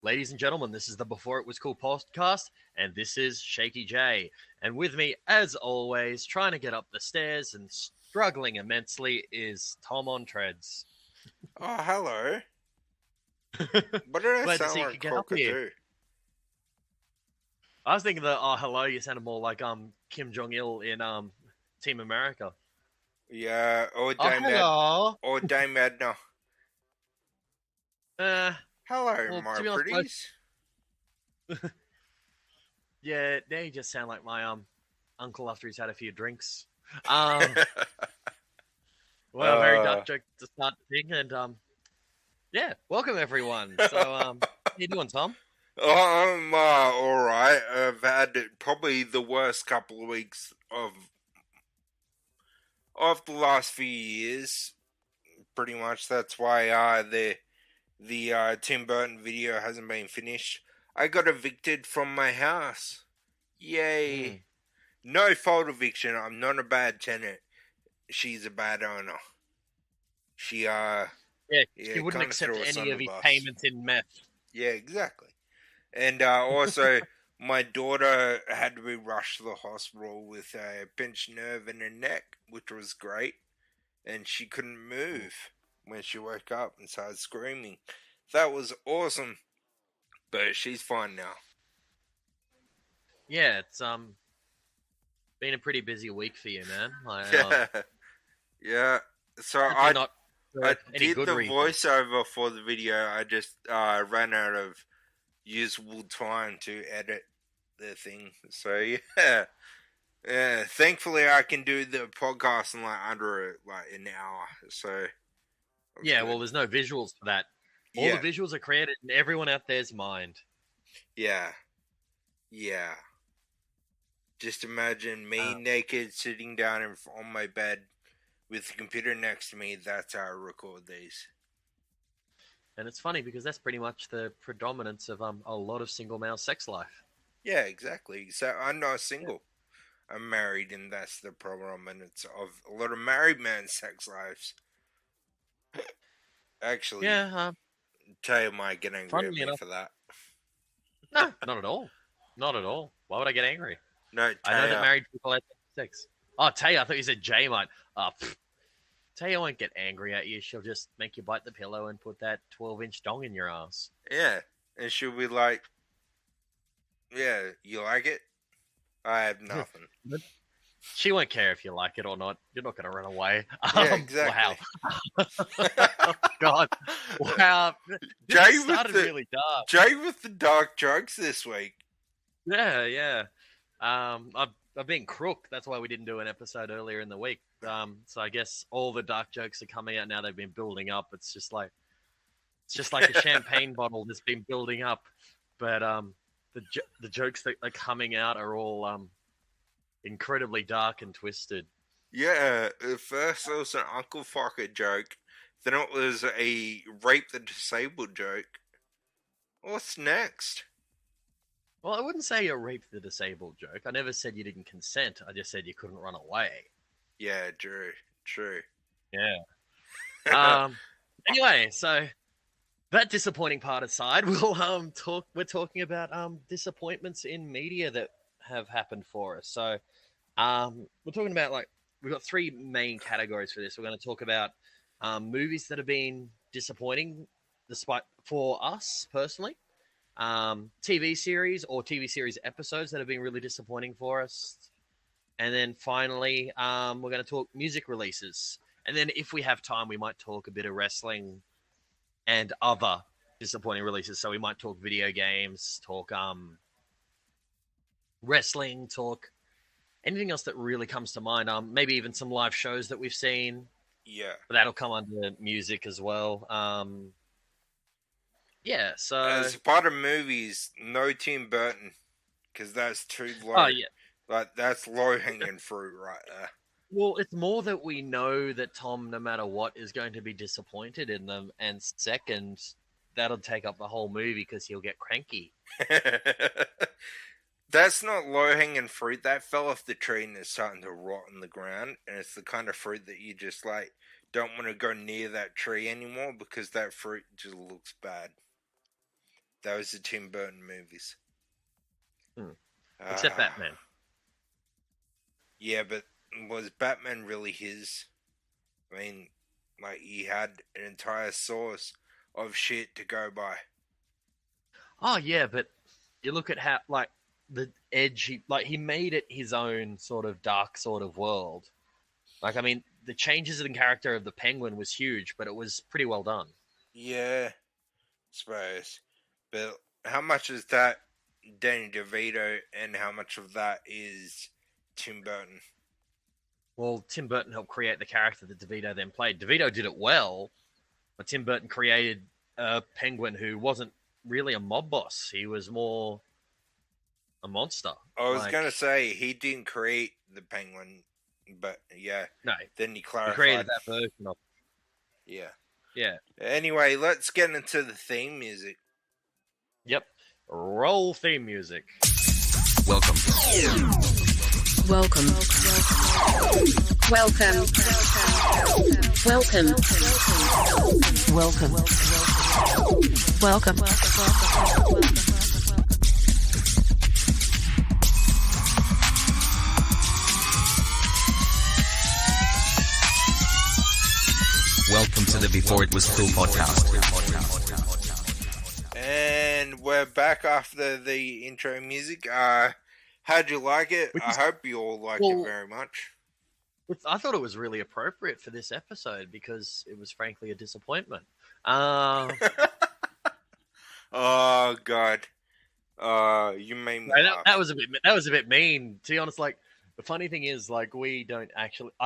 Ladies and gentlemen, this is the Before It Was Cool podcast, and this is Shakey J. And with me, as always, trying to get up the stairs and struggling immensely, is Tom on Treads. Oh, hello. What did I Glad to sound see you like could get up here. cockatoo? I was thinking that, oh, hello, you sounded more like Kim Jong-il in Team America. Yeah, Oh, hello. Dame Edna. Hello, Well, my to be honest, pretties. yeah, now you just sound like my uncle after he's had a few drinks. Well, very dark joke to start the thing, and yeah, welcome everyone. So, how you doing, Tom? I'm alright. I've had probably the worst couple of weeks of the last few years. Pretty much. That's why the Tim Burton video hasn't been finished. I got evicted from my house. Yay! No fault eviction. I'm not a bad tenant. She's a bad owner. She She wouldn't accept any of his payments in meth. Yeah, exactly. And also, my daughter had to be rushed to the hospital with a pinched nerve in her neck, which was great. And she couldn't move when she woke up and started screaming. That was awesome. But she's fine now. Yeah, it's been a pretty busy week for you, man. Yeah. So I did the voiceover for the video. I just ran out of usable time to edit the thing. So yeah. Yeah, thankfully I can do the podcast in under an hour. So yeah, well, there's no visuals for that. All the visuals are created in everyone out there's mind. Yeah. Just imagine me naked, sitting down on my bed with the computer next to me. That's how I record these. And it's funny because that's pretty much the predominance of a lot of single male sex life. Yeah, exactly. So I'm not single. Yeah. I'm married, and that's the problem. And it's of a lot of married men's sex lives. Actually, yeah. Taylor might get angry at me for that. No, not at all. Not at all. Why would I get angry? No, Taya. I know that married people have sex. Oh, Taya, I thought you said Jay might. Taya won't get angry at you. She'll just make you bite the pillow and put that 12-inch dong in your ass. Yeah, and she'll be like, yeah, you like it? I have nothing. She won't care if you like it or not. You're not going to run away. Yeah, exactly. Wow. God. Wow. Jay started really dark. Jay with the dark jokes this week. Yeah. I've been crook. That's why we didn't do an episode earlier in the week. So I guess all the dark jokes are coming out now. They've been building up. It's just like a champagne bottle that's been building up. But the jokes that are coming out are all incredibly dark and twisted. Yeah, at first it was an Uncle Fucker joke. Then it was a rape the disabled joke. What's next? Well, I wouldn't say you raped the disabled joke. I never said you didn't consent. I just said you couldn't run away. Yeah, true. Yeah. Anyway, so that disappointing part aside, we're talking about disappointments in media that have happened for us. So we're talking about we've got three main categories for this. We're going to talk about movies that have been disappointing despite for us personally. TV series or TV series episodes that have been really disappointing for us. And then finally, we're going to talk music releases. And then if we have time, we might talk a bit of wrestling and other disappointing releases. So we might talk video games, talk wrestling, talk anything else that really comes to mind. Maybe even some live shows that we've seen. Yeah. But that'll come under music as well. Yeah, so... As part of movies, no Tim Burton, because that's too low. Oh, yeah. That's low-hanging fruit right there. Well, it's more that we know that Tom, no matter what, is going to be disappointed in them, and second, that'll take up the whole movie because he'll get cranky. That's not low-hanging fruit. That fell off the tree and is starting to rot in the ground, and it's the kind of fruit that you just, don't want to go near that tree anymore because that fruit just looks bad. Those are Tim Burton movies. Except Batman. Yeah, but was Batman really his? I mean, like, he had an entire source of shit to go by. Oh yeah, but you look at how like the edge. He made it his own sort of dark sort of world. Like, I mean, the changes in character of the Penguin was huge, but it was pretty well done. Yeah, I suppose. But how much is that Danny DeVito, and how much of that is Tim Burton? Well, Tim Burton helped create the character that DeVito then played. DeVito did it well, but Tim Burton created a Penguin who wasn't really a mob boss. He was more a monster. I was gonna say he didn't create the Penguin, but yeah, no, then he clarified. He created that version of. Yeah. Anyway, let's get into the theme music. Yep, roll theme music. Welcome. Welcome. Welcome. Welcome. Welcome. Welcome. Welcome to the Before It Was Cool podcast. And we're back after the intro music. How'd you like it? I hope you all liked it very much. I thought it was really appropriate for this episode because it was frankly a disappointment. Oh God. You made me laugh. That was a bit mean. To be honest, like the funny thing is, like I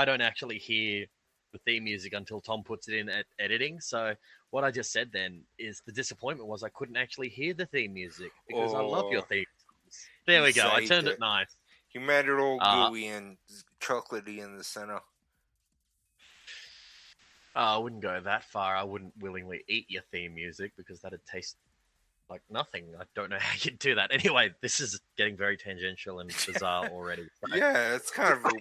don't actually hear the theme music until Tom puts it in at editing. So what I just said then is the disappointment was I couldn't actually hear the theme music because I love your theme songs. There we go. I turned it nice. You made it all gooey and chocolatey in the center. I wouldn't go that far. I wouldn't willingly eat your theme music because that'd taste like nothing. I don't know how you'd do that. Anyway, this is getting very tangential and bizarre already. So. Yeah, it's kind of a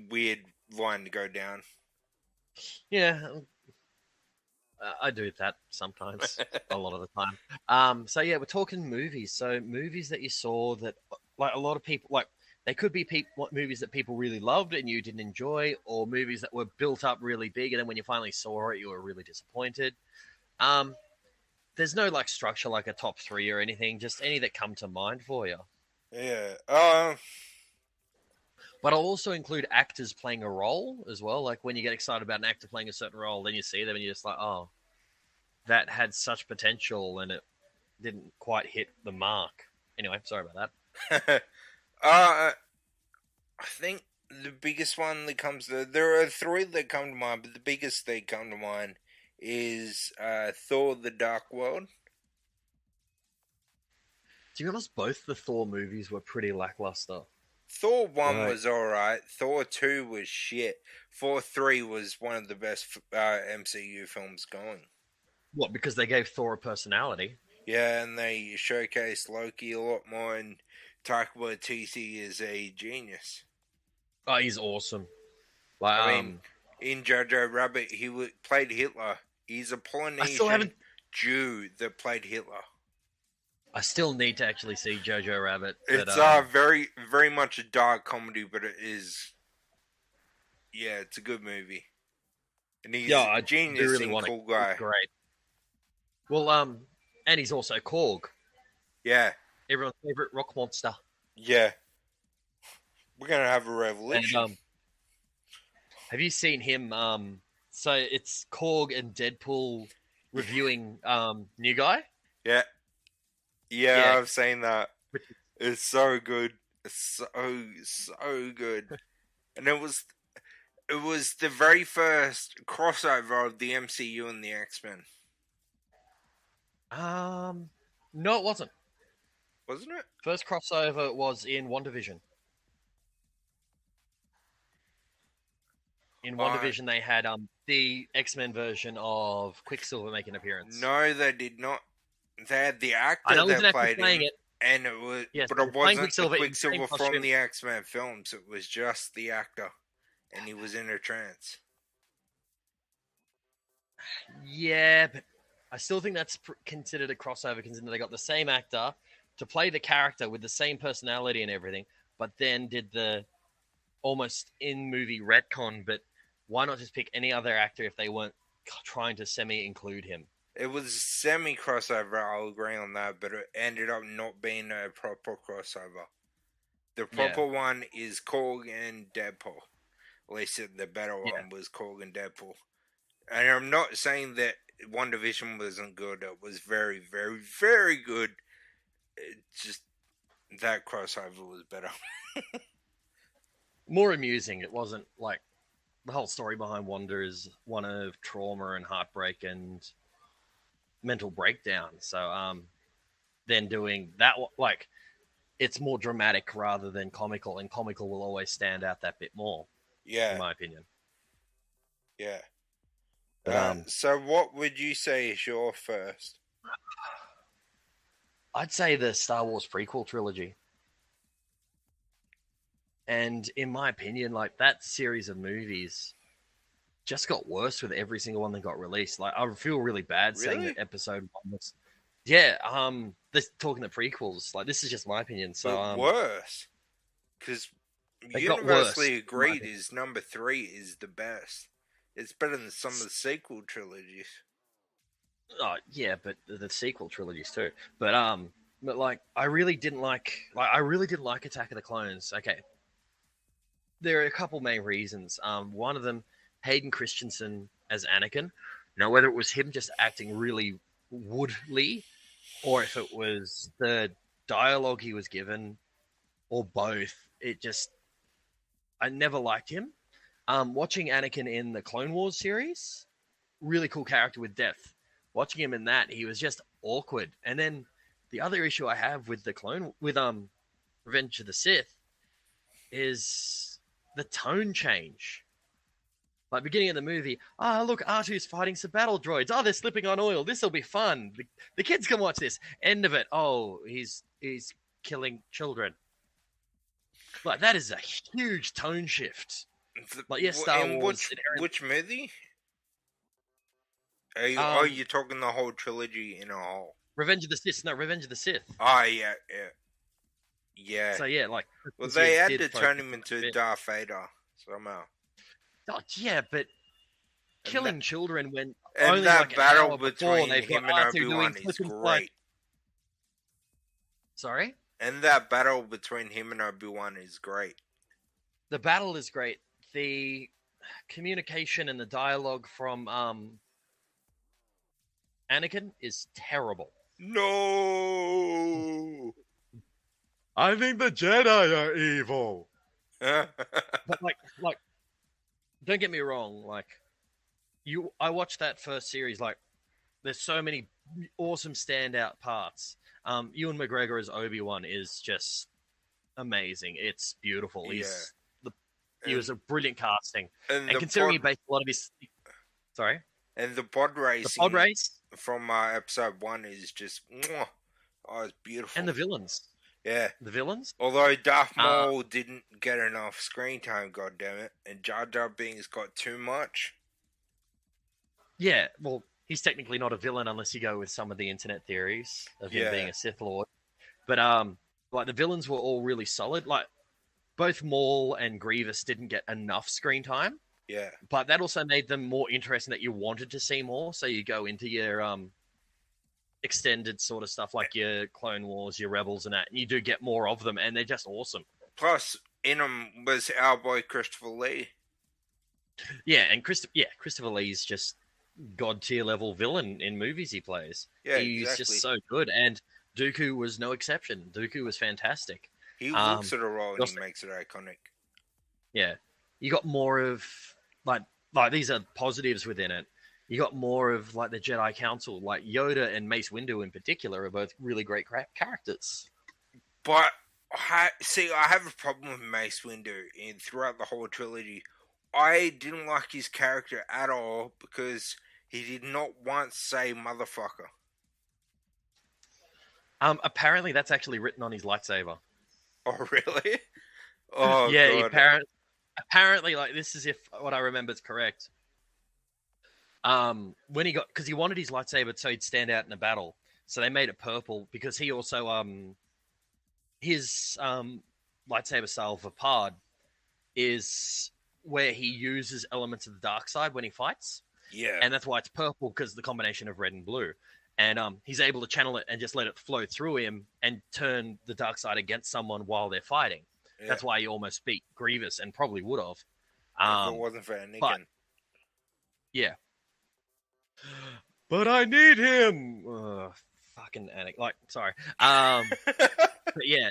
weird line to go down. Yeah, I do that sometimes, a lot of the time. So yeah, we're talking movies. So movies that you saw that, like a lot of people, like they could be movies that people really loved and you didn't enjoy, or movies that were built up really big and then when you finally saw it, you were really disappointed. There's no like structure, like a top 3 or anything. Just any that come to mind for you. Yeah. But I'll also include actors playing a role as well. Like when you get excited about an actor playing a certain role, then you see them and you're just like, oh, that had such potential and it didn't quite hit the mark. Anyway, sorry about that. I think the biggest one that comes to... There are 3 that come to mind, but the biggest that come to mind is Thor: The Dark World. To be honest, both the Thor movies were pretty lackluster. Thor 1 was alright. Thor 2 was shit. Thor 3 was one of the best MCU films going. What, because they gave Thor a personality? Yeah, and they showcased Loki a lot more, and Taika Waititi is a genius. Oh, he's awesome. Like, I mean, in Jojo Rabbit, he played Hitler. He's a Polynesian Jew that played Hitler. I still need to actually see Jojo Rabbit. It's very, very much a dark comedy, but it is... Yeah, it's a good movie. And he's a genius and cool guy. Great. Well, and he's also Korg. Yeah. Everyone's favorite rock monster. Yeah. We're going to have a revolution. And, have you seen him? So it's Korg and Deadpool reviewing New Guy? Yeah. Yeah, I've seen that. It's so good. It's so good. And it was the very first crossover of the MCU and the X-Men. No, it wasn't. Wasn't it? First crossover was in WandaVision. In WandaVision, they had the X-Men version of Quicksilver make an appearance. No, they did not. They had the actor that played him, and it was, but it wasn't Quicksilver from the X-Men films. It was just the actor, and he was in a trance. Yeah, but I still think that's considered a crossover, considering they got the same actor to play the character with the same personality and everything, but then did the almost in-movie retcon. But why not just pick any other actor if they weren't trying to semi-include him? It was semi-crossover, I'll agree on that, but it ended up not being a proper crossover. The proper one is Korg and Deadpool. At least the better one was Korg and Deadpool. And I'm not saying that WandaVision wasn't good. It was very, very, very good. It just, that crossover was better. More amusing. It wasn't like the whole story behind Wanda is one of trauma and heartbreak and mental breakdown. So then doing that, like, it's more dramatic rather than comical, and comical will always stand out that bit more. Yeah, in my opinion. Yeah. But, so what would you say is your first? I'd say the Star Wars prequel trilogy. And in my opinion, like, that series of movies just got worse with every single one that got released. Like, I feel really bad saying that episode 1 was... Yeah, talking the prequels, like, this is just my opinion. So worse, because universally agreed is number 3 is the best. It's better than some of the sequel trilogies. Oh yeah, but the sequel trilogies too. But like, I really didn't like Attack of the Clones. Okay, there are a couple main reasons. One of them, Hayden Christensen as Anakin. Now, whether it was him just acting really woodly, or if it was the dialogue he was given, or both, I never liked him. Watching Anakin in the Clone Wars series, really cool character with depth. Watching him in that, he was just awkward. And then the other issue I have with Revenge of the Sith is the tone change. Like, beginning of the movie, look, R2's fighting some battle droids. Oh, they're slipping on oil. This will be fun. The kids can watch this. End of it. Oh, he's killing children. Like, that is a huge tone shift. Like, yes, Star Wars. Which movie? Are you talking the whole trilogy in a whole? Revenge of the Sith. No, Revenge of the Sith. Oh, yeah. Yeah. So, yeah, like... Well, they had to turn him into Darth Vader somehow. Oh, yeah, but killing children when and only that like battle between they've him got and Obi-Wan is great. Sorry? And that battle between him and Obi-Wan is great. The battle is great. The communication and the dialogue from Anakin is terrible. No! I think the Jedi are evil. But like, don't get me wrong. Like, I watched that first series. Like, there's so many awesome standout parts. Ewan McGregor as Obi-Wan is just amazing. It's beautiful. He was a brilliant casting. And considering he based a lot of his... Sorry? And the pod race from episode 1 is just... Oh, it's beautiful. And the villains. Yeah. The villains? Although Darth Maul didn't get enough screen time, goddammit, and Jar Jar Binks got too much. Yeah, well, he's technically not a villain unless you go with some of the internet theories of him being a Sith Lord. But like, the villains were all really solid. Like, both Maul and Grievous didn't get enough screen time. Yeah. But that also made them more interesting, that you wanted to see more. So you go into your extended sort of stuff like your Clone Wars, your Rebels and that, and you do get more of them, and they're just awesome. Plus, in them was our boy Christopher Lee. Yeah, and Christopher Lee's just god tier level villain in movies he plays. Yeah, he's just so good, and Dooku was no exception. Dooku was fantastic. He looks at a role and he makes it iconic. Yeah, you got more of like these are positives within it. You got more of like the Jedi Council, like Yoda and Mace Windu in particular are both really great characters. But I have a problem with Mace Windu throughout the whole trilogy. I didn't like his character at all because he did not once say motherfucker. Apparently that's actually written on his lightsaber. Oh, really? Oh, yeah. God. Apparently, like, this is if what I remember is correct. when he got, because he wanted his lightsaber so he'd stand out in a battle, so they made it purple because he also his lightsaber style Vapad is where he uses elements of the dark side when he fights. Yeah. And that's why it's purple, because the combination of red and blue. And he's able to channel it and just let it flow through him and turn the dark side against someone while they're fighting. Yeah. That's why he almost beat Grievous, and probably would have. If it wasn't for Anakin. Yeah. But I need him. Fucking Anakin. Like, sorry. But yeah.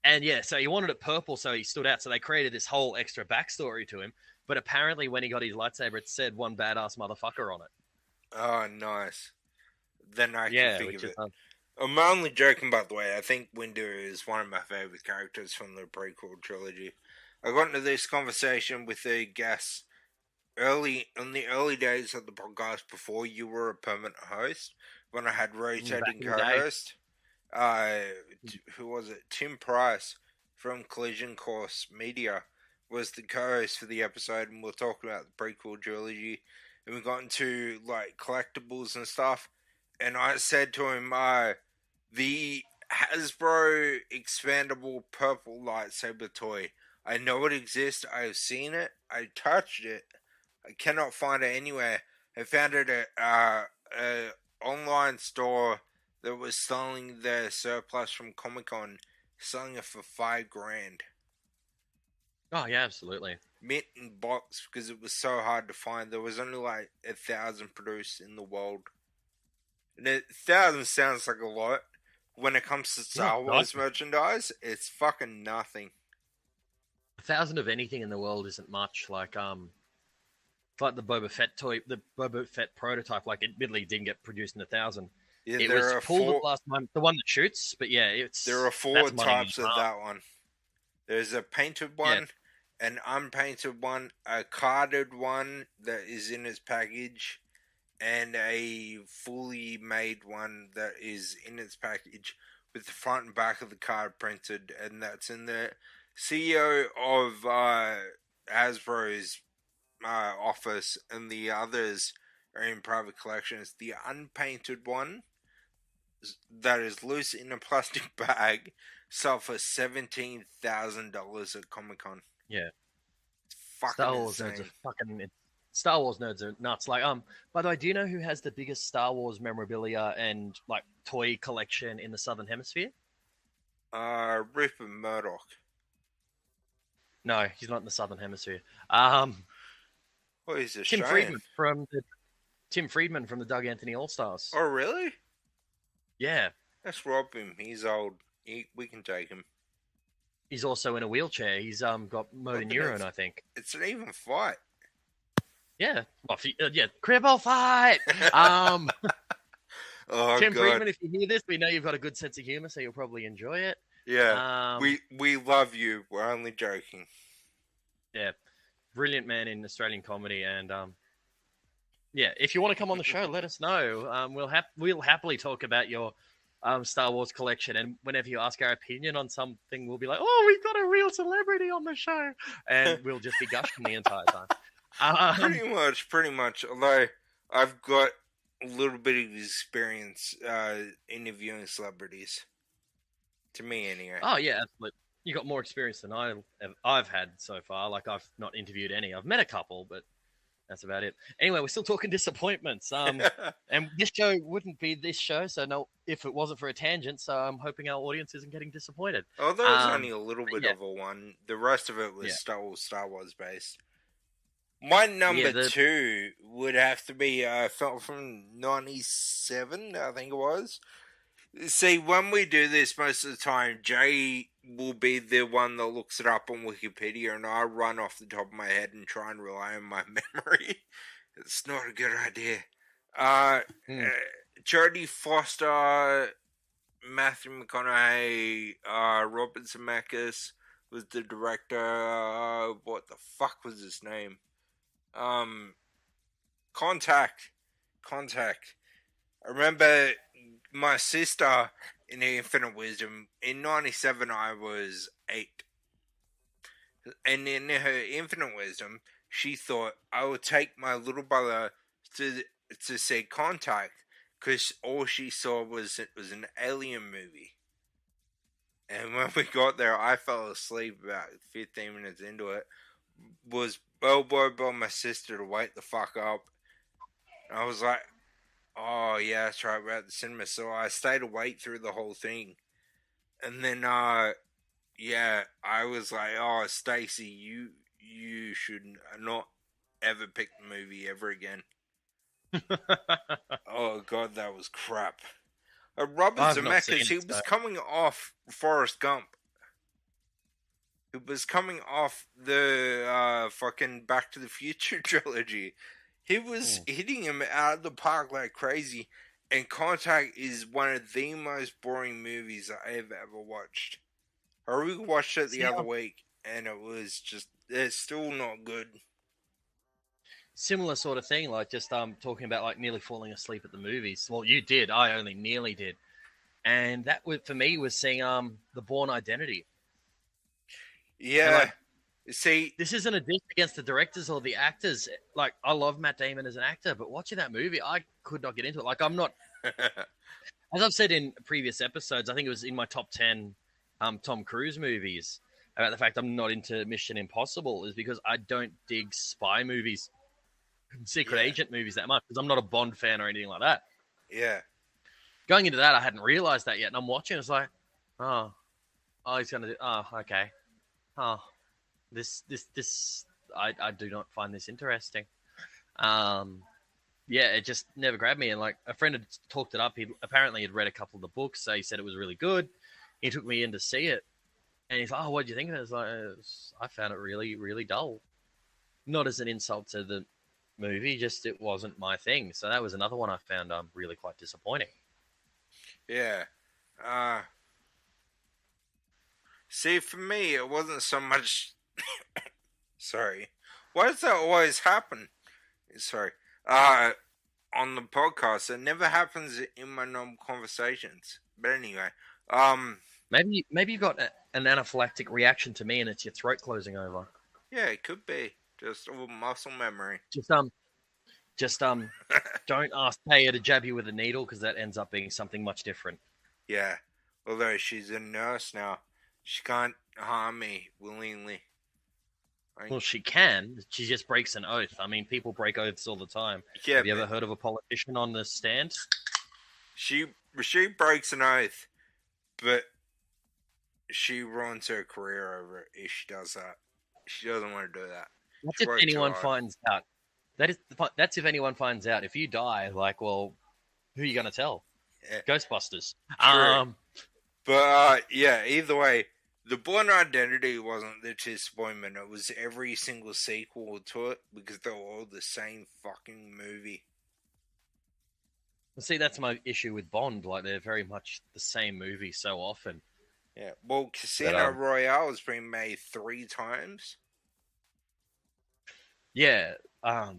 And yeah, so he wanted it purple, so he stood out. So they created this whole extra backstory to him. But apparently, when he got his lightsaber, it said "one badass motherfucker" on it. Oh, nice. Then I Yeah, can think which of is, it. I'm only joking, by the way. I think Winder is one of my favorite characters from the prequel trilogy. I got into this conversation with a guest in the early days of the podcast before you were a permanent host, when I had rotating co-host. Who was it? Tim Price from Collision Course Media was the co-host for the episode, and we're talking about the prequel trilogy, and we got into like collectibles and stuff. And I said to him, the Hasbro expandable purple lightsaber toy, I know it exists, I've seen it, I touched it, I cannot find it anywhere. I found it at a online store that was selling their surplus from Comic-Con, selling it for $5,000. Oh yeah, absolutely. Mint in box, because it was so hard to find. There was only like 1,000 produced in the world. And 1,000 sounds like a lot. When it comes to Star Wars merchandise, it's fucking nothing. 1,000 of anything in the world isn't much. Like the Boba Fett toy, the Boba Fett prototype. Like, it admittedly didn't get produced in 1,000. Yeah, it was pulled last time, the one that shoots. But yeah, there are 4 types of that one. There's a painted one, an unpainted one, a carded one that is in its package, and a fully made one that is in its package with the front and back of the card printed, and that's in the CEO of Hasbro's office, and the others are in private collections. The unpainted one that is loose in a plastic bag sold for $17,000 at Comic-Con. Yeah. It's fucking Star Wars insane. nerds are Star Wars nerds are nuts. Like, by the way, do you know who has the biggest Star Wars memorabilia and like toy collection in the Southern Hemisphere? Rupert Murdoch. No, he's not in the Southern Hemisphere. What is this? Tim Friedman from the Doug Anthony All Stars. Oh, really? Yeah. Let's rob him. He's old. We can take him. He's also in a wheelchair. He's got motor neuron, I think. It's an even fight. Yeah. Well, cribble fight. Oh, Tim God. Friedman, if you hear this, we know you've got a good sense of humor, so you'll probably enjoy it. Yeah. We love you. We're only joking. Yeah. Brilliant man in Australian comedy, and yeah, if you want to come on the show, let us know. We'll happily talk about your Star Wars collection, and whenever you ask our opinion on something, we'll be like, "Oh, we've got a real celebrity on the show," and we'll just be gushing the entire time. Pretty much. Although I've got a little bit of experience interviewing celebrities. To me, anyway. Oh yeah, absolutely. You got more experience than I've had so far. Like, I've not interviewed any. I've met a couple, but that's about it. Anyway, we're still talking disappointments. And this show wouldn't be this show, so no, if it wasn't for a tangent. So I'm hoping our audience isn't getting disappointed. Although it's only a little bit of a one. The rest of it was Star Wars based. My number 2 would have to be film from 97, I think it was. See, when we do this most of the time, Jay will be the one that looks it up on Wikipedia, and I run off the top of my head and try and rely on my memory. It's not a good idea. Jodie Foster, Matthew McConaughey, Robert Zemeckis was the director. What the fuck was his name? Contact. I remember my sister in her Infinite Wisdom, in 97 I was 8. And in her Infinite Wisdom, she thought I would take my little brother to see Contact because all she saw was it was an alien movie. And when we got there, I fell asleep about 15 minutes into it. Was elbowed by my sister to wake the fuck up. And I was like, oh yeah, that's right, we're at the cinema. So I stayed awake through the whole thing. And then, yeah, I was like, oh, Stacy, you should not ever pick the movie ever again. Oh god, that was crap. Robert I've not Zemeckis, seen he it, was so- coming off Forrest Gump. He was coming off the fucking Back to the Future trilogy. He was hitting him out of the park like crazy. And Contact is one of the most boring movies I've ever watched. I rewatched it the other week, and it was just, it's still not good. Similar sort of thing, like just talking about like nearly falling asleep at the movies. Well, you did. I only nearly did. And that for me was seeing the Bourne Identity. Yeah. like, See, This isn't a diss against the directors or the actors. Like, I love Matt Damon as an actor, but watching that movie, I could not get into it. Like, I'm not, as I've said in previous episodes, I think it was in my top 10 Tom Cruise movies, about the fact I'm not into Mission Impossible is because I don't dig spy movies, secret agent movies that much, because I'm not a Bond fan or anything like that. yeah. Going into that, I hadn't realized that yet, and I'm watching, it's like, oh, he's going to do, okay. Oh, this, I do not find this interesting. Yeah, it just never grabbed me. And like a friend had talked it up. He apparently had read a couple of the books, so he said it was really good. He took me in to see it, and he's like, "Oh, what do you think of it?" I was like, I found it really, really dull. Not as an insult to the movie, just it wasn't my thing. So that was another one I found really quite disappointing. Yeah. See, for me, it wasn't so much. Sorry. Why does that always happen? Sorry. On the podcast, it never happens in my normal conversations. But anyway, Maybe you've got an anaphylactic reaction to me, and it's your throat closing over. yeah, it could be just all muscle memory. Just don't ask Taya to jab you with a needle, because that ends up being something much different. Yeah. Although she's a nurse now, she can't harm me willingly. Well, she can. She just breaks an oath. I mean, people break oaths all the time. Yeah, Have you ever heard of a politician on the stand? She breaks an oath, but she ruins her career over it if she does that. She doesn't want to do that. That's if anyone finds out. That's if anyone finds out. If you die, like, well, who are you going to tell? Yeah. Ghostbusters. True. But yeah, either way, the Bourne Identity wasn't the disappointment. It was every single sequel to it, because they were all the same fucking movie. See, that's my issue with Bond. Like, they're very much the same movie so often. Yeah, well, Casino Royale has been made 3 times. Yeah. Peter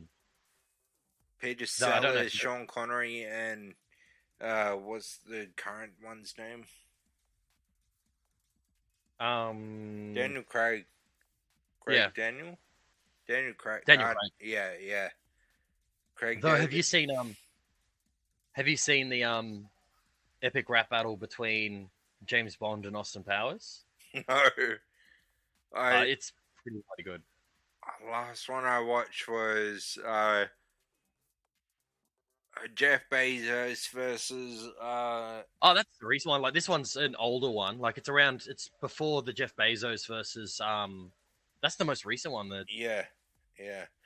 I don't know Sellers, Sean Connery, and what's the current one's name? Daniel Craig. Yeah. Daniel Craig. Craig. Yeah. Craig. Though, have you seen the epic rap battle between James Bond and Austin Powers? No. It's pretty bloody good. Last one I watched was Jeff Bezos versus Oh, that's the recent one. Like, this one's an older one. Like, it's before the Jeff Bezos versus that's the most recent one. yeah.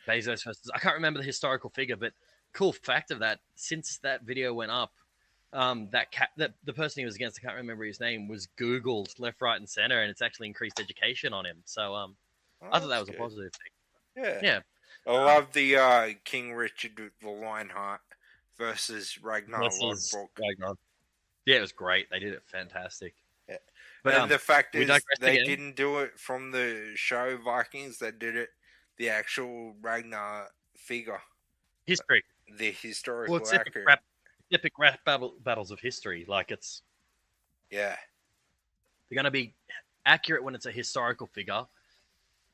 Bezos versus, I can't remember the historical figure, but cool fact of that, since that video went up, the person he was against, I can't remember his name, was Googled left, right, and center, and it's actually increased education on him. So I thought that was a positive thing. Yeah. I love the King Richard with the Lionheart versus Ragnar Lodbrok. Yeah, it was great. They did it fantastic. Yeah. But and the fact is, they again. didn't do it from the show Vikings. They did it the actual Ragnar figure. History. The historical Well, it's epic rap battles of history. Like, it's... Yeah. They're going to be accurate when it's a historical figure,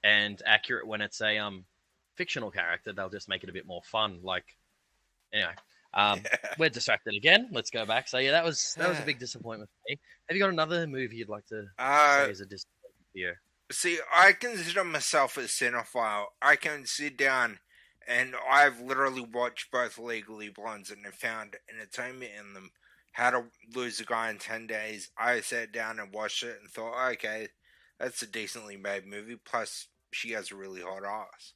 and accurate when it's a fictional character. They'll just make it a bit more fun. Like, Anyway, Yeah. we're distracted again. Let's go back. So yeah, that was a big disappointment for me. Have you got another movie you'd like to say is a disappointment for you? See, I consider myself a cinephile. I can sit down and I've literally watched both Legally Blondes and have found entertainment in them. How to Lose a Guy in 10 Days. I sat down and watched it and thought, okay, that's a decently made movie. Plus, she has a really hot ass.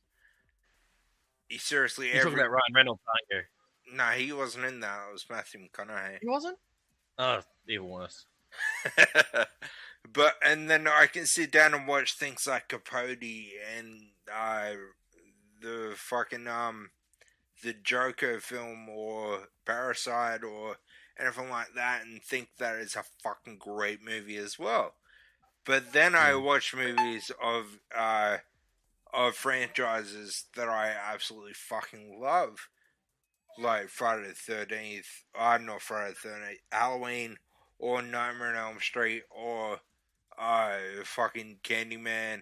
Seriously, You're talking about Ryan Reynolds, aren't you? No, he wasn't in that. It was Matthew McConaughey. He wasn't? Oh, even worse. And then I can sit down and watch things like Capote and the fucking the Joker film or Parasite or anything like that and think that it's a fucking great movie as well. But then I watch movies of franchises that I absolutely fucking love. Like Friday the 13th, not Friday the 13th, Halloween, or Nightmare on Elm Street, or fucking Candyman,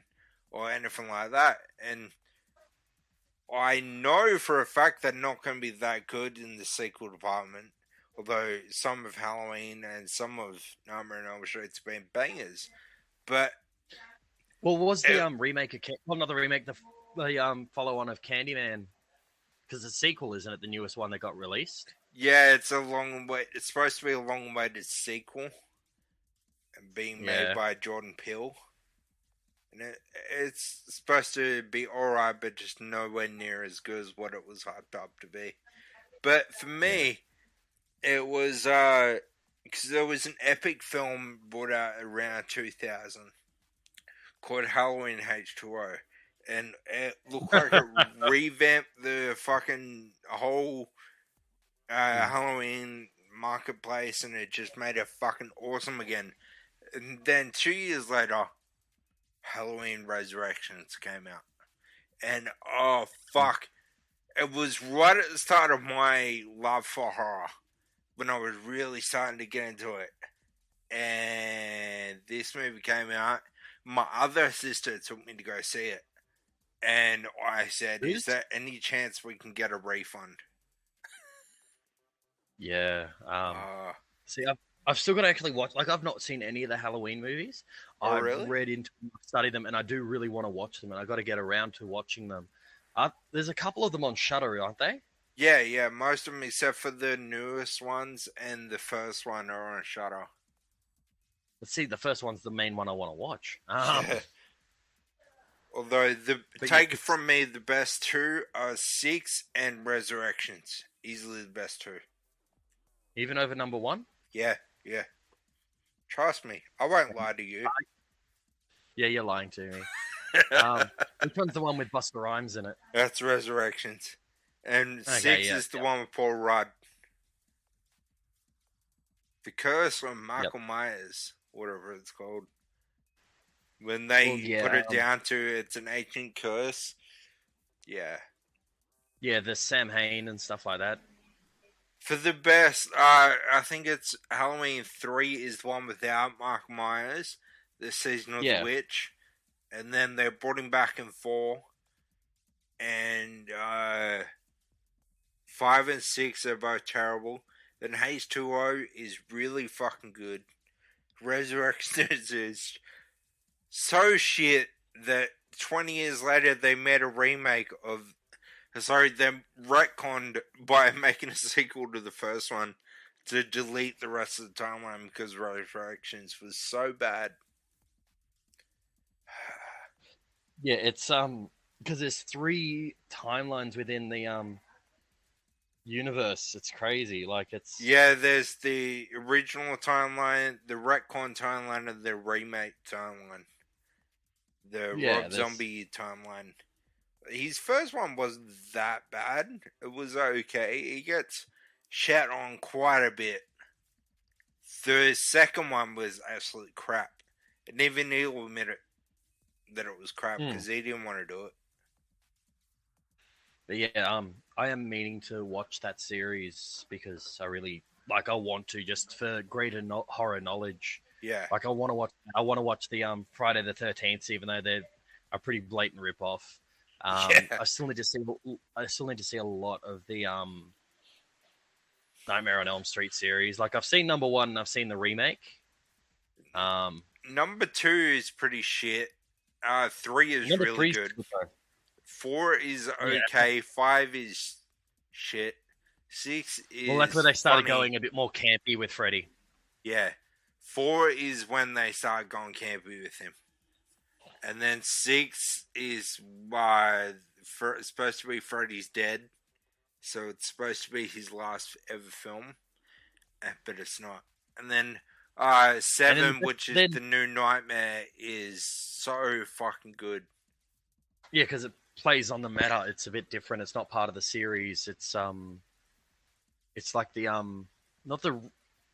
or anything like that. And I know for a fact they're not going to be that good in the sequel department. Although some of Halloween and some of Nightmare on Elm Street's been bangers. But well, was the remake not the remake, the follow-on of Candyman? Because the sequel, isn't it, the newest one that got released? Yeah, it's a long way. It's supposed to be a long-awaited sequel, being made by Jordan Peele, and it's supposed to be alright, but just nowhere near as good as what it was hyped up to be. But for me, it was because there was an epic film brought out around 2000 called Halloween H2O. And it looked like it revamped the fucking whole Halloween marketplace, and it just made it fucking awesome again. And then 2 years later, Halloween Resurrections came out. And oh fuck, it was right at the start of my love for horror, when I was really starting to get into it. And this movie came out. My other sister took me to go see it. And I said, is there any chance we can get a refund? Yeah. See, I've still got to actually watch. Like, I've not seen any of the Halloween movies. Oh, I've really? read into them, studied them, and I do really want to watch them, and I've got to get around to watching them. There's a couple of them on Shudder, aren't they? Yeah, most of them except for the newest ones and the first one are on Shudder. Let's see, the first one's the main one I want to watch. Although, take it from me, the best two are 6 and Resurrections. Easily the best two. Even over number 1? Yeah. Trust me, I won't lie to you. Yeah, you're lying to me. Which one's the one with Busta Rhymes in it? That's Resurrections. And 6 is the one with Paul Rudd. The Curse of Michael Myers, whatever it's called. When they put it down to it's an ancient curse. Yeah. Yeah, the Sam Hain and stuff like that. For the best, I think it's Halloween 3 is the one without Michael Myers. The Season of the Witch. And then they brought him back in 4. And 5 and 6 are both terrible. Then H2O is really fucking good. Resurrections is so shit that 20 years later they made a remake of... Sorry, they retconned by making a sequel to the first one to delete the rest of the timeline because Resurrections was so bad. Yeah, it's because there's 3 timelines within the universe. It's crazy. Like, it's... Yeah, there's the original timeline, the retcon timeline, and the remake timeline. The Rob Zombie timeline. His first one wasn't that bad. It was okay. He gets shat on quite a bit. The second one was absolute crap. And even he'll admit it, that it was crap, because he didn't want to do it. But yeah, I am meaning to watch that series because I really I want to, just for greater horror knowledge. Yeah. Like, I want to watch the Friday the 13th, even though they're a pretty blatant rip off. I still need to see a lot of the Nightmare on Elm Street series. Like, I've seen number 1 and I've seen the remake. Number 2 is pretty shit. 3 is Number really 3's good. though. 4 is okay. 5 is shit. 6 is Well, that's where they started funny. going a bit more campy with Freddy. Yeah. 4 is when they start going campy with him. And then 6 is supposed to be Freddy's dead. So it's supposed to be his last ever film. But it's not. And then 7, which is the new Nightmare, is so fucking good. Yeah, because it plays on the meta. It's a bit different. It's not part of the series. It's like the not the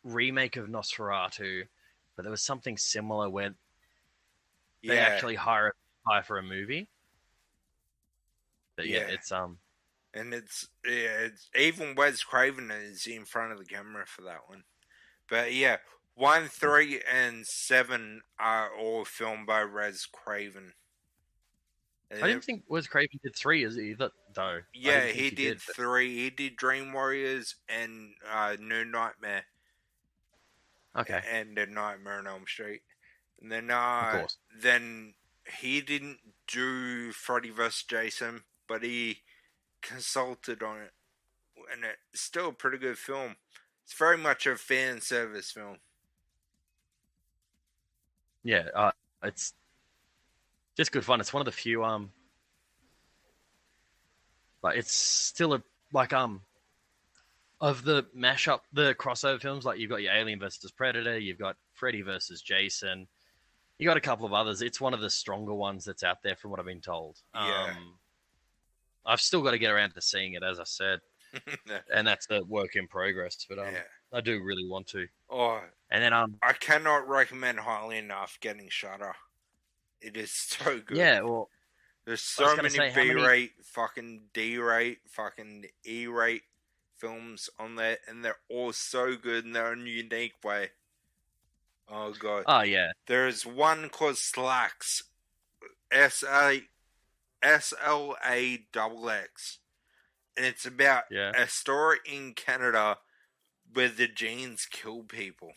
remake of Nosferatu, but there was something similar where they actually hire for a movie. But yeah, it's and it's even Wes Craven is in front of the camera for that one. But yeah, 1, 3, and 7 are all filmed by Wes Craven. I didn't think Wes Craven did 3 either, though. Yeah, he did 3. He did Dream Warriors and New Nightmare. Okay. And the Nightmare on Elm Street. And then Of course. then he didn't do Freddy vs. Jason, but he consulted on it. And it's still a pretty good film. It's very much a fan service film. Yeah, it's just good fun. It's one of the few but it's still of the mashup, the crossover films, like you've got your Alien versus Predator, you've got Freddy versus Jason, you got a couple of others. It's one of the stronger ones that's out there from what I've been told. Yeah. I've still got to get around to seeing it, as I said. And that's a work in progress, but I do really want to. Oh, and then I cannot recommend highly enough getting Shudder. It is so good. Yeah, well, there's so many B-rate, fucking D-rate, fucking E-rate films on there, and they're all so good in their own unique way. Oh god. Oh yeah. There's one called Slacks, SLAXX, and it's about a story in Canada where the genes kill people.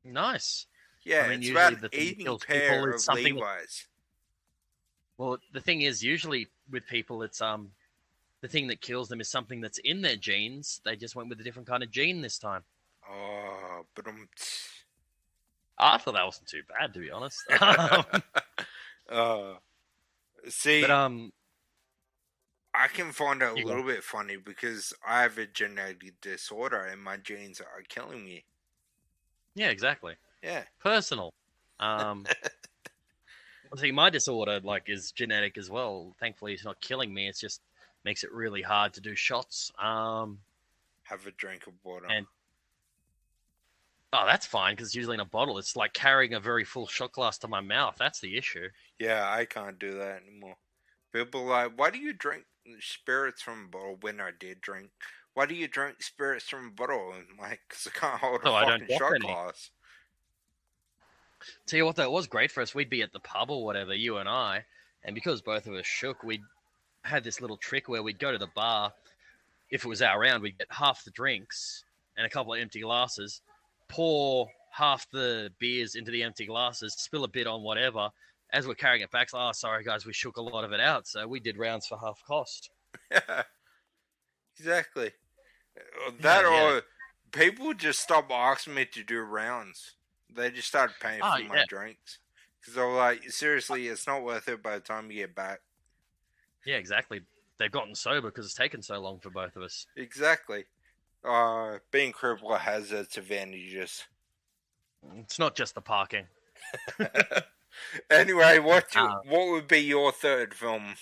Nice. Yeah, I mean, it's about the eating a pair of Levi's. Well, the thing is, usually with people, it's the thing that kills them is something that's in their genes. They just went with a different kind of gene this time. Oh, but I thought that wasn't too bad, to be honest. See, but I can find it a little bit funny because I have a genetic disorder and my genes are killing me. Yeah, exactly. Yeah. Personal. See, my disorder is genetic as well. Thankfully, it's not killing me. It just makes it really hard to do shots. Have a drink of water. That's fine because it's usually in a bottle. It's like carrying a very full shot glass to my mouth. That's the issue. Yeah, I can't do that anymore. People are like, why do you drink spirits from a bottle? When I did drink, why do you drink spirits from a bottle? And because I can't hold a fucking shot glass. Tell you what, though, it was great for us. We'd be at the pub or whatever, you and I, and because both of us shook, we had this little trick where we'd go to the bar. If it was our round, we'd get half the drinks and a couple of empty glasses, pour half the beers into the empty glasses, spill a bit on whatever. As we're carrying it back, it's like, oh, sorry, guys, we shook a lot of it out. So we did rounds for half cost. Yeah, exactly. Or people just stopped asking me to do rounds. They just started paying for my drinks. Because they were like, seriously, it's not worth it by the time you get back. Yeah, exactly. They've gotten sober because it's taken so long for both of us. Exactly. Being crippled has its advantages. It's not just the parking. Anyway, what would be your third film?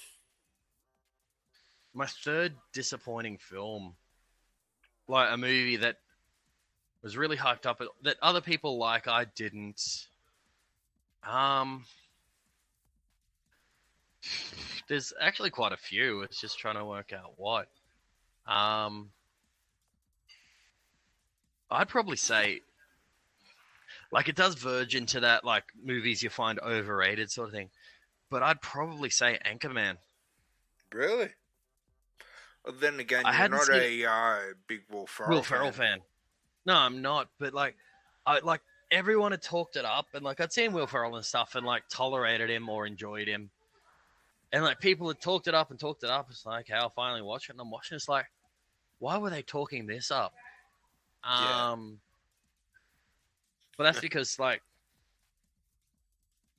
My third disappointing film. Like a movie that was really hyped up, that other people like, I didn't. There's actually quite a few. It's just trying to work out what. I'd probably say, it does verge into that, movies you find overrated sort of thing. But I'd probably say Anchorman. Really? But then again, I you're hadn't not seen a big Will Ferrell Will Ferrell fan. No, I'm not. But like, everyone had talked it up, and like I'd seen Will Ferrell and stuff, and like tolerated him or enjoyed him, and like people had talked it up and talked it up. It's like, how I finally watch it, and I'm watching. It's like, why were they talking this up? Yeah. But that's because like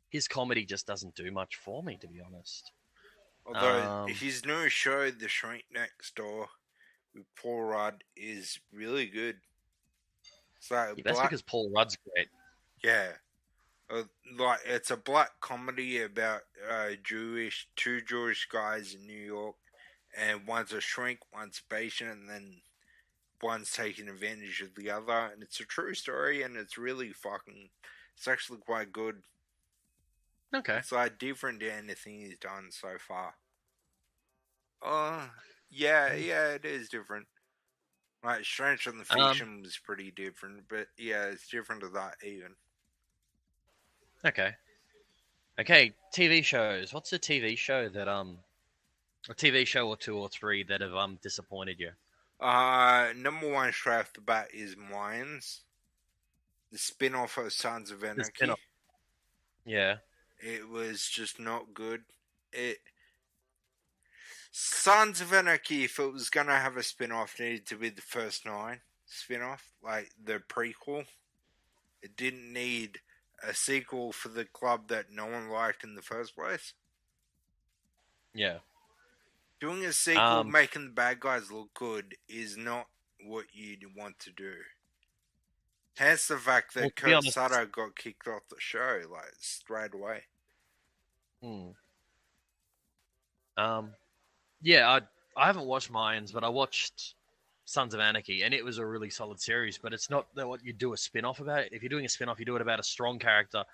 his comedy just doesn't do much for me, to be honest. Although his new show, The Shrink Next Door, with Paul Rudd, is really good. It's like Yeah, that's because Paul Rudd's great. Yeah. Like, it's a black comedy about two Jewish guys in New York, and one's a shrink, one's a patient, and then one's taking advantage of the other, and it's a true story, and it's really it's actually quite good. Okay. It's like different to anything he's done so far. Yeah, it is different. Like, Strange on the Fiction was pretty different, but yeah, it's different to that even. Okay, TV shows. What's a TV show that a TV show or two or three that have disappointed you? Number one straight off the bat is Mayans, the spin-off of Sons of Anarchy. Yeah. It was just not good. Sons of Anarchy, if it was gonna have a spin-off, needed to be the first 9 spin-off, like the prequel. It didn't need a sequel for the club that no one liked in the first place. Yeah. Doing a sequel making the bad guys look good is not what you want to do. Hence the fact that Kurt Sutter got kicked off the show, like, straight away. Yeah, I haven't watched Mayans, but I watched Sons of Anarchy, and it was a really solid series, but it's not what you do a spin-off about. If you're doing a spin-off, you do it about a strong character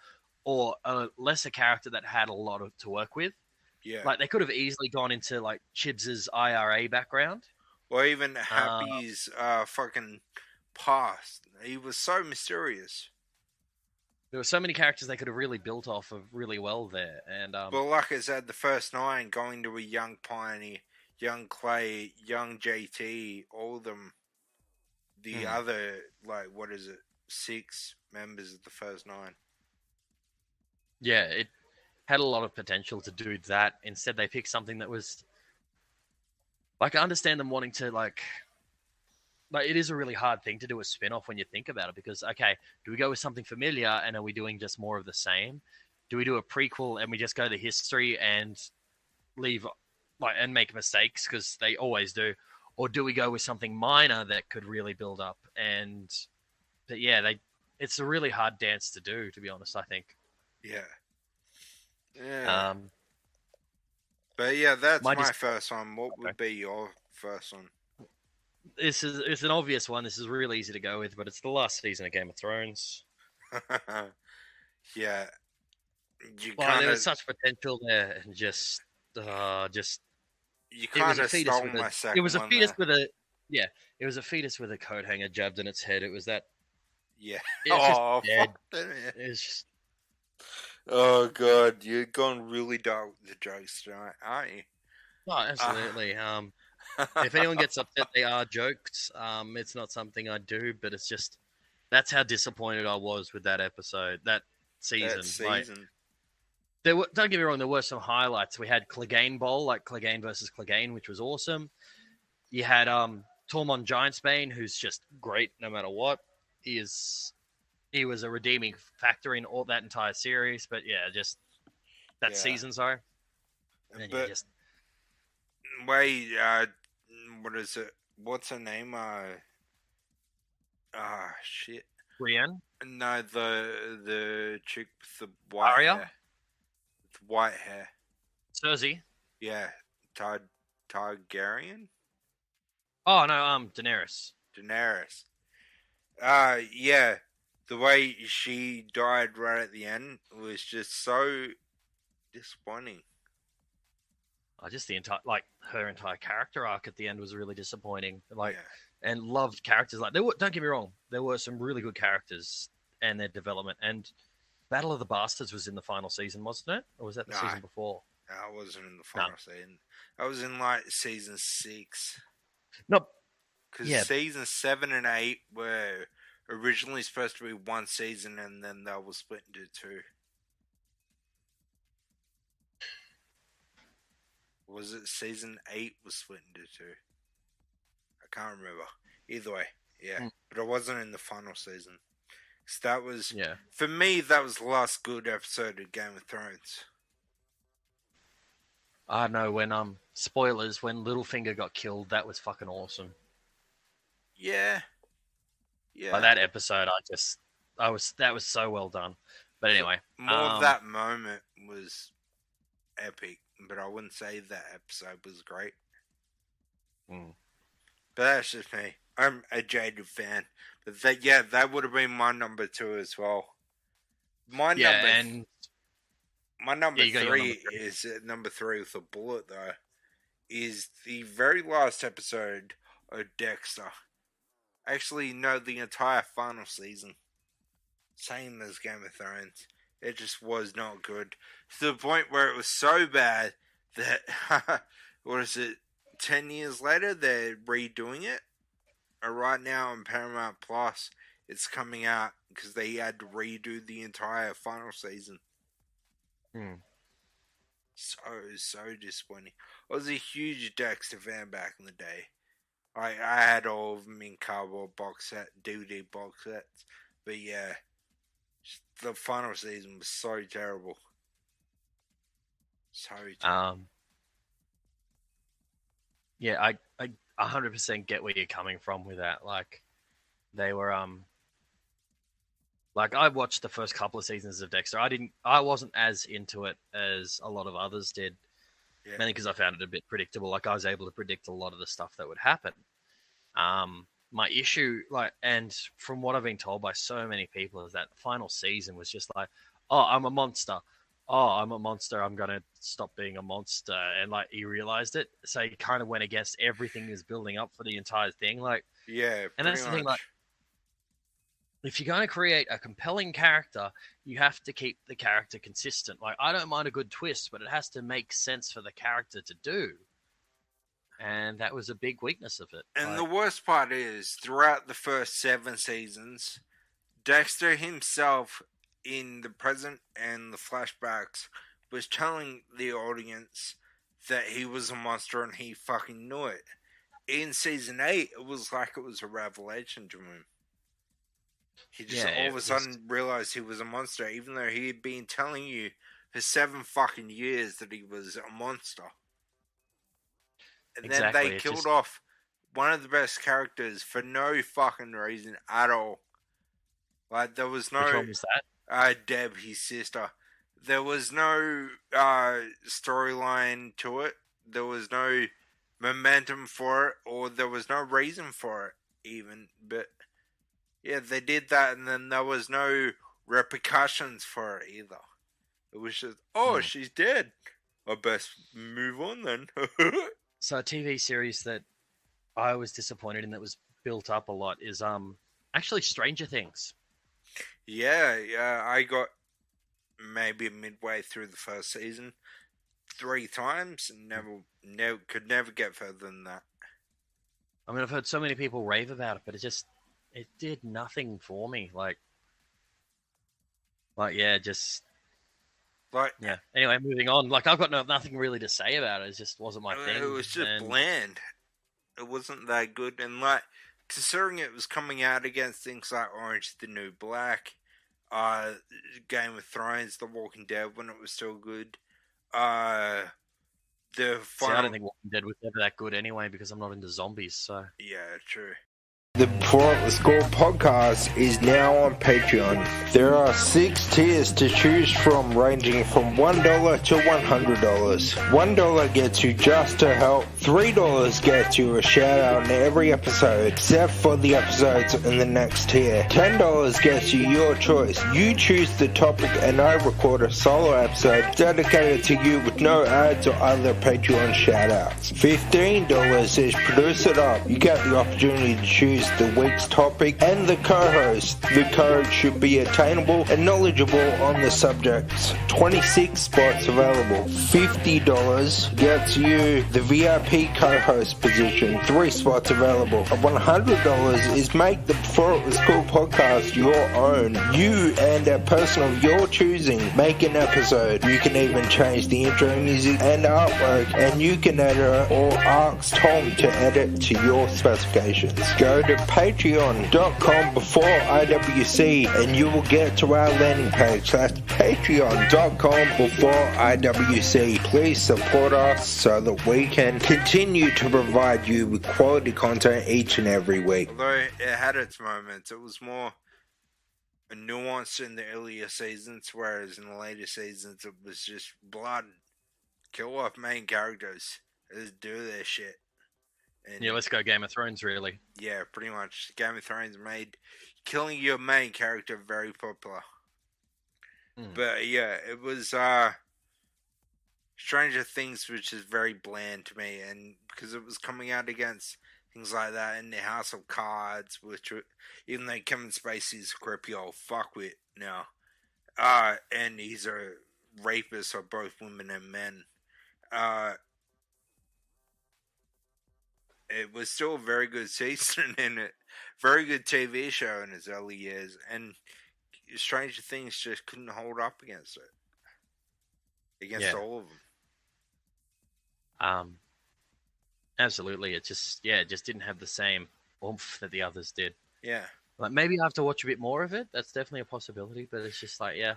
or a lesser character that had a lot to work with. Yeah. Like, they could have easily gone into, like, Chibs's IRA background. Or even Happy's fucking past. He was so mysterious. There were so many characters they could have really built off of really well there. And but like I said, the first 9 going to a young Pioneer, young Clay, young JT, all of them, the other, like, 6 members of the first 9. Yeah, it had a lot of potential to do that. Instead, they picked something that was... Like, I understand them wanting to, like, it is a really hard thing to do a spin-off when you think about it, because, okay, do we go with something familiar and are we doing just more of the same? Do we do a prequel and we just go to history and leave, like, and make mistakes, because they always do? Or do we go with something minor that could really build up? But yeah, it's a really hard dance to do, to be honest, I think. Yeah. But yeah, that's my first one. What would be your first one? It's an obvious one. This is really easy to go with, but it's the last season of Game of Thrones. Yeah. There was such potential there, and just you kind of stole my second. It was a fetus with a it was a fetus with a coat hanger jabbed in its head. It was that. Yeah. It was It's just. Oh god, you're going really dark with the jokes tonight, aren't you? Oh, absolutely. If anyone gets upset, they are jokes. It's not something I do, but it's just that's how disappointed I was with that episode, that season. Like, don't get me wrong, there were some highlights. We had Clegane Bowl, like Clegane versus Clegane, which was awesome. You had Tormund Giantsbane, who's just great no matter what. He was a redeeming factor in all that entire series, but yeah, just that season, sorry. And but what is it? What's her name? Shit. Brienne? No, the chick with the white Arya? hair. With white hair. Cersei? Yeah. Targaryen? Oh, no, Daenerys. Yeah. The way she died right at the end was just so disappointing. Just the entire, like, her entire character arc at the end was really disappointing. Like, and loved characters. Like, don't get me wrong, there were some really good characters and their development. And Battle of the Bastards was in the final season, wasn't it? Or was that the season before? I wasn't in the final season. I was in like season 6. No, Because yeah. season 7 and 8 were originally supposed to be one season, and then they were split into 2. Was it season 8 was split into 2? I can't remember. Either way, yeah. But I wasn't in the final season. So that was, for me, that was the last good episode of Game of Thrones. I know when spoilers, when Littlefinger got killed, that was fucking awesome. Yeah. By that episode, that was so well done. But anyway, more of that moment was epic, but I wouldn't say that episode was great. But that's just me. I'm a jaded fan. But that would have been my number 2 as well. My number 3 is number 3 with a bullet though. Is the very last episode of Dexter. Actually, no, the entire final season. Same as Game of Thrones. It just was not good. To the point where it was so bad that, 10 years later, they're redoing it. Right now on Paramount Plus, it's coming out because they had to redo the entire final season. So disappointing. I was a huge Dexter fan back in the day. I had all of them in cardboard box set, DVD box sets. But yeah, the final season was so terrible. So terrible. Yeah, I 100% get where you're coming from with that. Like, they were like, I watched the first couple of seasons of Dexter. I wasn't as into it as a lot of others did. Yeah. Mainly because I found it a bit predictable. Like, I was able to predict a lot of the stuff that would happen. My issue, and from what I've been told by so many people, is that the final season was just like, oh, I'm a monster. Oh, I'm a monster. I'm going to stop being a monster. And, he realized it. So he kind of went against everything he was building up for the entire thing. Yeah, and that's the thing, if you're going to create a compelling character, you have to keep the character consistent. I don't mind a good twist, but it has to make sense for the character to do. And that was a big weakness of it. And the worst part is, throughout the first 7 seasons, Dexter himself, in the present and the flashbacks, was telling the audience that he was a monster and he fucking knew it. In season 8, it was like it was a revelation to him. He just all of a sudden realized he was a monster, even though he had been telling you for 7 fucking years that he was a monster. And then they killed off one of the best characters for no fucking reason at all. There was no... Which one was that? Deb, his sister. There was no storyline to it. There was no momentum for it, or there was no reason for it, even. But, yeah, they did that, and then there was no repercussions for it either. It was just, she's dead. I best move on then. So a TV series that I was disappointed in that was built up a lot is actually Stranger Things. Yeah, I got maybe midway through the first season 3 times and could never get further than that. I mean, I've heard so many people rave about it, but it did nothing for me. Anyway, moving on. I've got nothing really to say about it. It just wasn't my thing. It was just bland. It wasn't that good. And considering it was coming out against things like Orange is the New Black, Game of Thrones, The Walking Dead when it was still good. I don't think Walking Dead was ever that good anyway because I'm not into zombies. So yeah, true. The Before It Was Cool podcast is now on Patreon. There are 6 tiers to choose from, ranging from $1 to $100. $1 gets you just to help. $3 gets you a shout out in every episode, except for the episodes in the next tier. $10 gets you your choice. You choose the topic and I record a solo episode dedicated to you with no ads or other Patreon shout outs. $15 is Produce It Up. You get the opportunity to choose introduce the week's topic and the co-host. The co-host should be attainable and knowledgeable on the subjects. 26 spots available. $50 gets you the VIP co-host position. 3 spots available. $100 is make the Before It Was Cool podcast your own. You and a person of your choosing make an episode. You can even change the intro music and artwork, and you can edit or ask Tom to edit to your specifications. Go to patreon.com before IWC and you will get to our landing page. That's patreon.com before IWC. Please support us so that we can continue to provide you with quality content each and every week. Although it had its moments, it was more nuanced in the earlier seasons, whereas in the later seasons it was just blood, kill off main characters, just do their shit. And Yeah, let's go Game of Thrones, really. yeah, pretty much Game of Thrones made killing your main character very popular. But yeah, it was Stranger Things, which is very bland to me, and because it was coming out against things like that in the House of Cards, which even though Kevin Spacey's a creepy old fuckwit now, and he's a rapist of both women and men, it was still a very good season and a very good TV show in its early years, and Stranger Things just couldn't hold up against it. Against all of them. Absolutely. It just didn't have the same oomph that the others did. Yeah. Like, maybe I have to watch a bit more of it. That's definitely a possibility, but it's just like, yeah.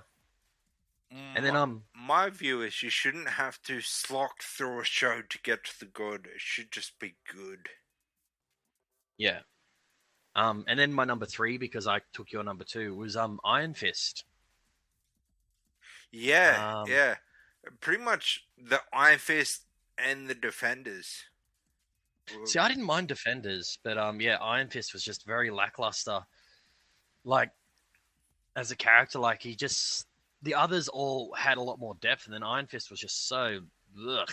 And then my view is you shouldn't have to slog through a show to get to the good. It should just be good. yeah. And then my number 3, because I took your number 2, was Iron Fist. Yeah, yeah. Pretty much the Iron Fist and the Defenders. See, I didn't mind Defenders, but yeah, Iron Fist was just very lackluster. Like, as a character, like, the others all had a lot more depth, and then Iron Fist was just so ugh.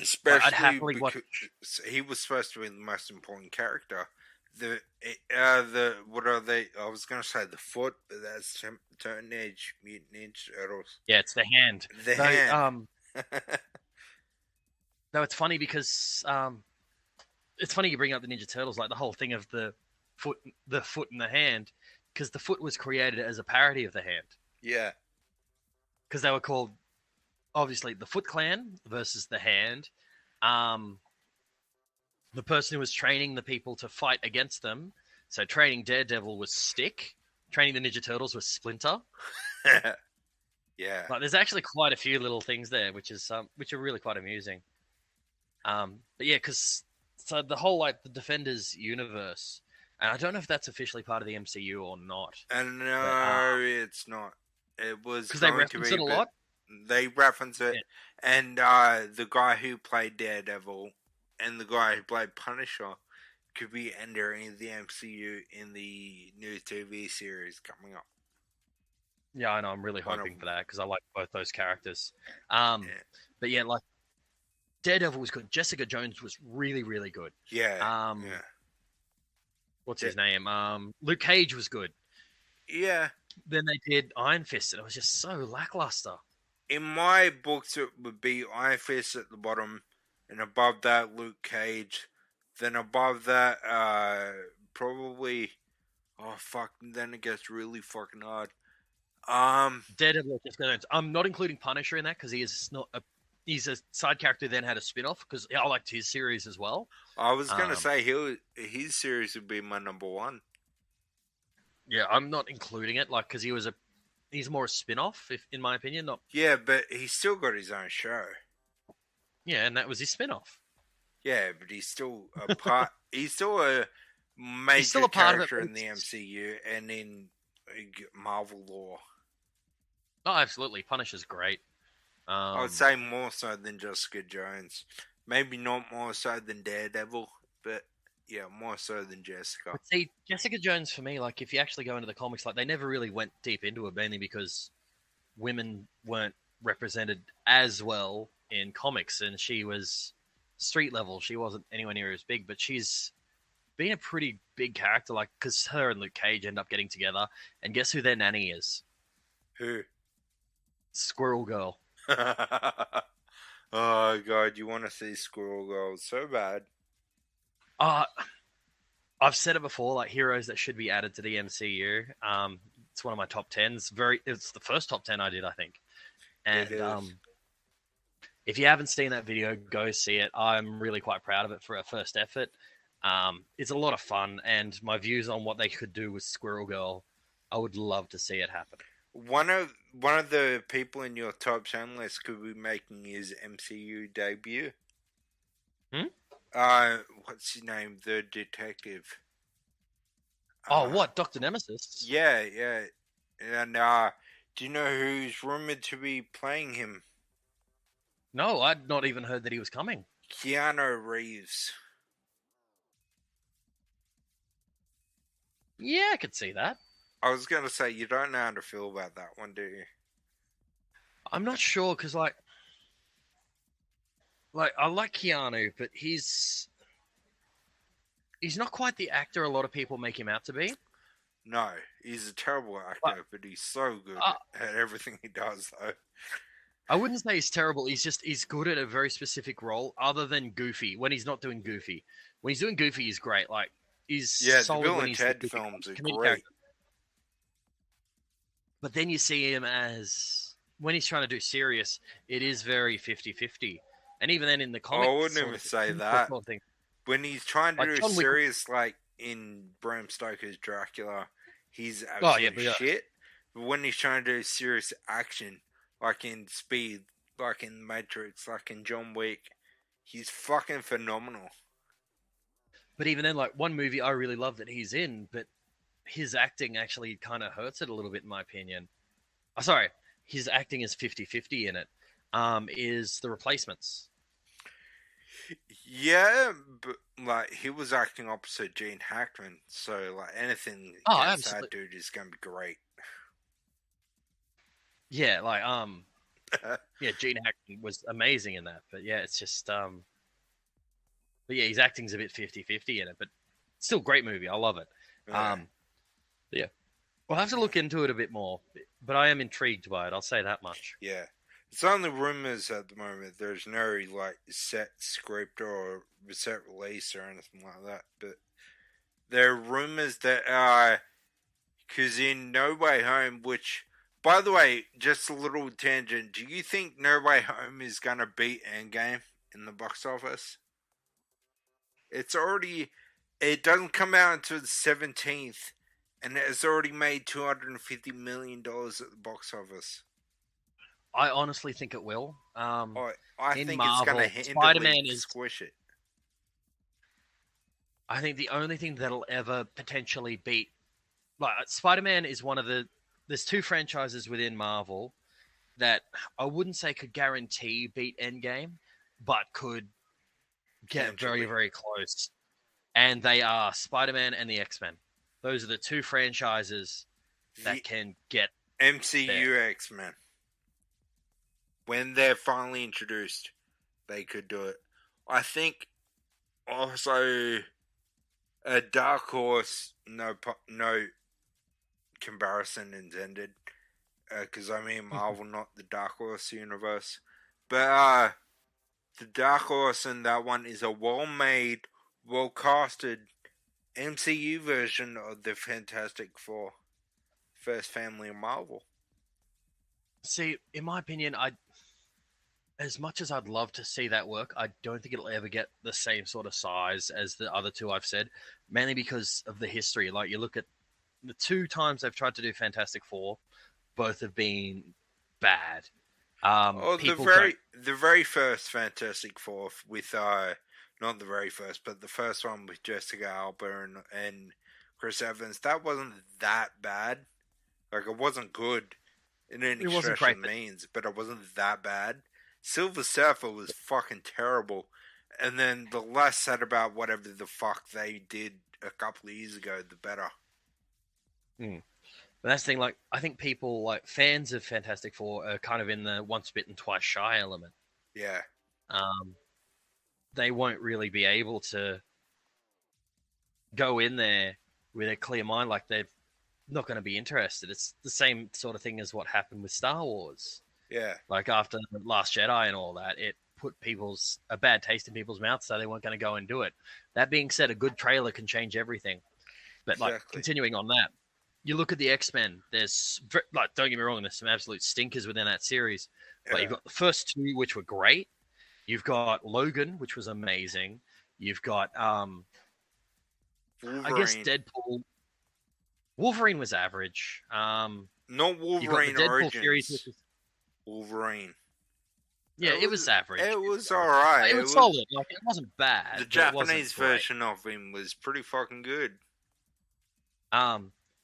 Especially I'd happily because watch. he was supposed to be the most important character. The what are they? I was gonna say the Foot, but that's Teenage Mutant Ninja Turtles. Yeah, it's the hand. The hand. No, it's funny because it's funny you bring up the Ninja Turtles, like the whole thing of the foot and the hand, because the foot was created as a parody of the hand. Yeah. Because they were called, obviously, the Foot Clan versus the Hand. The person who was training the people to fight against them. So training Daredevil was Stick. Training the Ninja Turtles was Splinter. Yeah. Like, there's actually quite a few little things there, which are really quite amusing. But yeah, because so the whole like the Defenders universe, and I don't know if that's officially part of the MCU or not. And no, it's not. It was because they going to reference be, it a lot. They reference it, Yeah. and the guy who played Daredevil and the guy who played Punisher could be entering the MCU in the new TV series coming up. Yeah, I know. I'm really One of hoping them. for that because I like both those characters. Yeah. But yeah, like Daredevil was good. Jessica Jones was really, really good. Yeah. What's his name? Luke Cage was good. Yeah. Then they did Iron Fist, and it was just so lackluster. In my books, it would be Iron Fist at the bottom, and above that, Luke Cage. Then above that, probably. Oh fuck! Then it gets really fucking hard. Daredevil. I'm not including Punisher in that because he is not a. He's a side character. Then had a spin-off because I liked his series as well. I was gonna say his series would be my number 1. Yeah, I'm not including it like because he's more a spin-off, if in my opinion. Not Yeah, but he's still got his own show. yeah, and that was his spin-off. Yeah, but he's still a part. He's still a major still a part of it, character but in the MCU and in Marvel lore. Oh, absolutely. Punisher's great. I would say more so than Jessica Jones. Maybe not more so than Daredevil, but yeah, more so than Jessica. But see, Jessica Jones for me, like if you actually go into the comics, like they never really went deep into it, mainly because women weren't represented as well in comics, and she was street level, she wasn't anywhere near as big, but she's been a pretty big character. Like, because her and Luke Cage end up getting together, and guess who their nanny is? Who? Squirrel Girl. Oh god, you want to see Squirrel Girl so bad. I've said it before, like heroes that should be added to the MCU. It's one of my top 10s. It's the first top 10 I did, I think. And if you haven't seen that video, go see it. I'm really quite proud of it for our first effort. It's a lot of fun, and my views on what they could do with Squirrel Girl, I would love to see it happen. One of the people in your top 10 list could be making his MCU debut. What's his name? The detective. What? Dr. Nemesis? Yeah. And do you know who's rumored to be playing him? No, I'd not even heard that he was coming. Keanu Reeves. Yeah, I could see that. I was going to say, you don't know how to feel about that one, do you? I'm not sure, because, like, I like Keanu, but he's not quite the actor a lot of people make him out to be. No, he's a terrible actor, but he's so good at everything he does, though. I wouldn't say he's terrible. He's good at a very specific role, other than Goofy. When he's not doing Goofy, when he's doing Goofy, he's great. Like, he's solid. The Bill when and he's Ted films are great. Character. But then you see him as when he's trying to do serious, it is very 50-50. And even then in the comics, I wouldn't even say that. When he's trying to do serious, like in Bram Stoker's Dracula, he's absolute shit. But when he's trying to do serious action, like in Speed, like in Matrix, like in John Wick, he's fucking phenomenal. But even then, like, one movie I really love that he's in, but his acting actually kind of hurts it a little bit, in my opinion. His acting is 50-50 in it, is The Replacements. Yeah, but, like, he was acting opposite Gene Hackman, so, like, anything against that dude is going to be great. Yeah, like, Gene Hackman was amazing in that, but yeah, it's just, but yeah, his acting's a bit 50-50 in it, but still great movie. I love it. Yeah. We'll have to look into it a bit more, but I am intrigued by it. I'll say that much. Yeah. It's only rumors at the moment. There's no, like, set script or set release or anything like that, but there are rumors that, because in No Way Home, which, by the way, just a little tangent, do you think No Way Home is going to beat Endgame in the box office? It doesn't come out until the 17th, and it has already made $250 million at the box office. I honestly think it will. I think Marvel, it's going to Spider-Man squish it. I think the only thing that'll ever potentially beat... Like, Spider-Man is one of the... There's two franchises within Marvel that I wouldn't say could guarantee beat Endgame, but could get very, very close. And they are Spider-Man and the X-Men. Those are the two franchises that can get MCU there. X-Men. When they're finally introduced, they could do it. I think also a dark horse, no comparison intended, because I mean Marvel, not the dark horse universe. But the dark horse in that one is a well-made, well-casted MCU version of the Fantastic Four, first family of Marvel. See, in my opinion, as much as I'd love to see that work, I don't think it'll ever get the same sort of size as the other two I've said, mainly because of the history. Like, you look at the two times they've tried to do Fantastic Four, both have been bad. The very first Fantastic Four with not the very first, but the first one with Jessica Alba and Chris Evans, that wasn't that bad. Like, it wasn't good in any stretch of means, but it wasn't that bad. Silver Surfer was fucking terrible, and then the less said about whatever the fuck they did a couple of years ago, the better. But that's the thing, like, I think people, like, fans of Fantastic Four are kind of in the once bitten, twice shy element. Yeah. they won't really be able to go in there with a clear mind. Like, they're not going to be interested. It's the same sort of thing as what happened with Star Wars. Yeah. Like, after The Last Jedi and all that, it put a bad taste in people's mouths, so they weren't going to go and do it. That being said, a good trailer can change everything. But like, continuing on that, you look at the X-Men. There's like, don't get me wrong, there's some absolute stinkers within that series. But you've got the first two, which were great. You've got Logan, which was amazing. You've got Wolverine. I guess Deadpool. Wolverine was average. Not Wolverine you've got the Deadpool Origins. Series, which was... Wolverine. Yeah, it was average. It was alright. It was solid. Like, it wasn't bad. The Japanese version of him was pretty fucking good.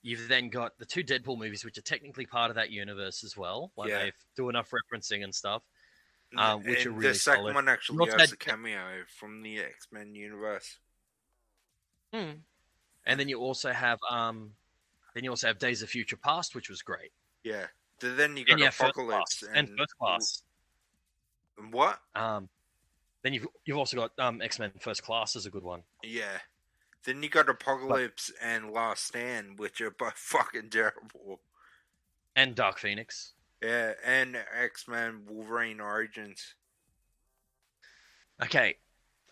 You've then got the two Deadpool movies, which are technically part of that universe as well. Like, they do enough referencing and stuff, which are really solid. The second one actually has a cameo from the X-Men universe. And then you also have Days of Future Past, which was great. Yeah. Then you got Apocalypse and First Class. What? Then you've also got X-Men First Class is a good one. Yeah. Then you got Apocalypse and Last Stand, which are both fucking terrible. And Dark Phoenix. Yeah, and X-Men Wolverine Origins. Okay,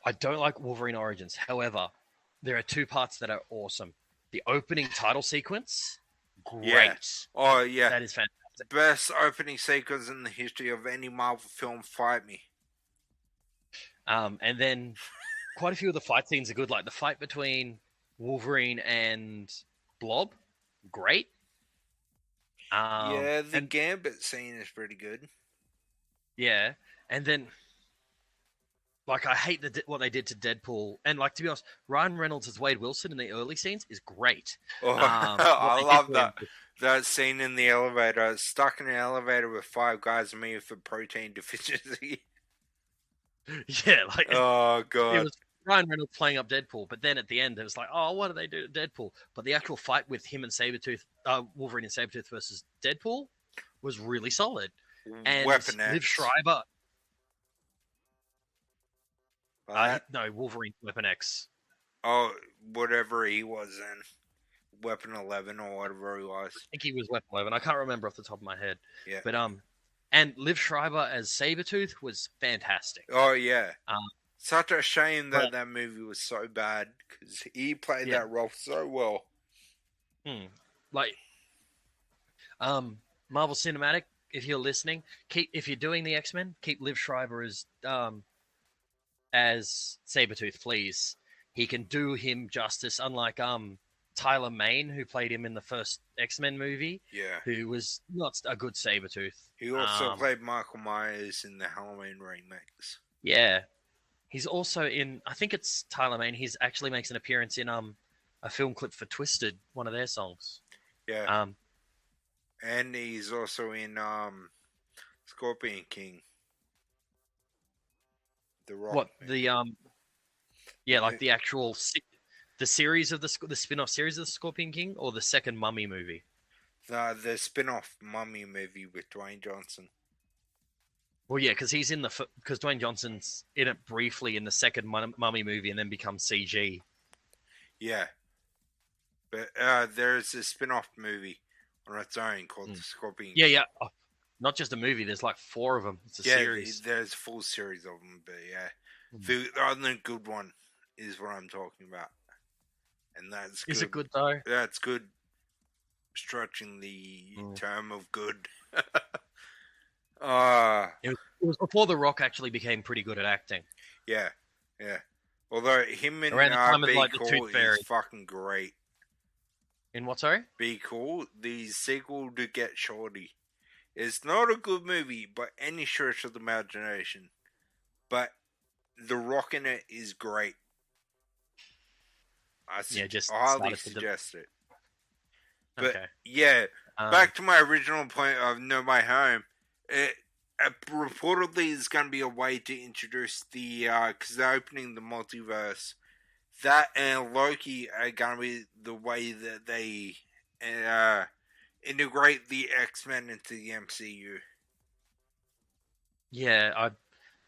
I don't like Wolverine Origins. However, there are two parts that are awesome. The opening title sequence, great. Yeah. Oh, yeah. That is fantastic. Best opening sequence in the history of any Marvel film. Fight me. And then quite a few of the fight scenes are good. Like the fight between Wolverine and Blob, great. The Gambit scene is pretty good. Yeah, and then like I hate what they did to Deadpool, and like, to be honest, Ryan Reynolds as Wade Wilson in the early scenes is great. Oh, I love that scene in the elevator. Stuck in an elevator with 5 guys and me with a protein deficiency. Yeah, like, oh god, it was Ryan Reynolds playing up Deadpool, but then at the end it was like, oh, what do they do to Deadpool? But the actual fight with him and Sabretooth, Wolverine and Sabretooth versus Deadpool, was really solid. And Weapon Liv X. Schreiber. No, Wolverine Weapon X. Oh, whatever he was in. Weapon 11 or whatever he was. I think he was Weapon 11. I can't remember off the top of my head. Yeah. But and Liv Schreiber as Sabretooth was fantastic. Oh yeah. Such a shame that that movie was so bad, because he played that role so well. Like, Marvel Cinematic, if you're listening, if you're doing the X-Men, keep Liv Schreiber as Sabretooth, please. He can do him justice, unlike Tyler Mane, who played him in the first X-Men movie. Yeah. Who was not a good Sabretooth. He also played Michael Myers in the Halloween remakes. Yeah. He's also in, I think it's Tyler Mane, he actually makes an appearance in a film clip for Twisted, one of their songs. Yeah. And he's also in Scorpion King. The Rock. What, the like the actual the series of the spin-off series of the Scorpion King, or the second Mummy movie? The spin-off Mummy movie with Dwayne Johnson. Well, yeah, because he's in because Dwayne Johnson's in it briefly in the second Mummy movie and then becomes CG. Yeah. But there's a spin-off movie on its own called The Scorpion King. Yeah. Oh, not just a movie, there's like 4 of them. It's a series. There's a full series of them, but yeah. The only good one is what I'm talking about. And that's good. Is it good, though? That's good. Stretching the term of good. It was before The Rock actually became pretty good at acting. Yeah. Although him and around the time Be of, like, the Cool Tooth Fairy. is fucking great. In what, sorry? Be Cool, the sequel to Get Shorty. It's not a good movie by any stretch of the imagination, but The Rock in it is great. I highly suggest it. But back to my original point of No Way Home. It reportedly is going to be a way to introduce the because they're opening the multiverse. That and Loki are going to be the way that they integrate the X-Men into the MCU. Yeah,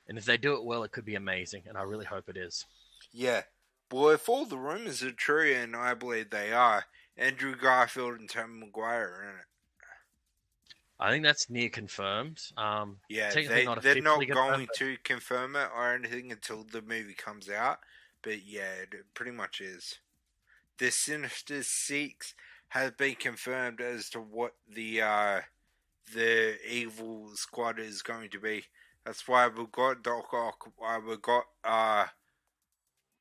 And if they do it well, it could be amazing, and I really hope it is. Yeah. Well, if all the rumors are true, and I believe they are, Andrew Garfield and Tobey Maguire are in it. I think that's near confirmed. Yeah, Technically not they're not officially going confirmed, to confirm it or anything until the movie comes out. But yeah, it pretty much is. The Sinister Six has been confirmed as to what the evil squad is going to be. That's why we've got Doc Ock, why we've got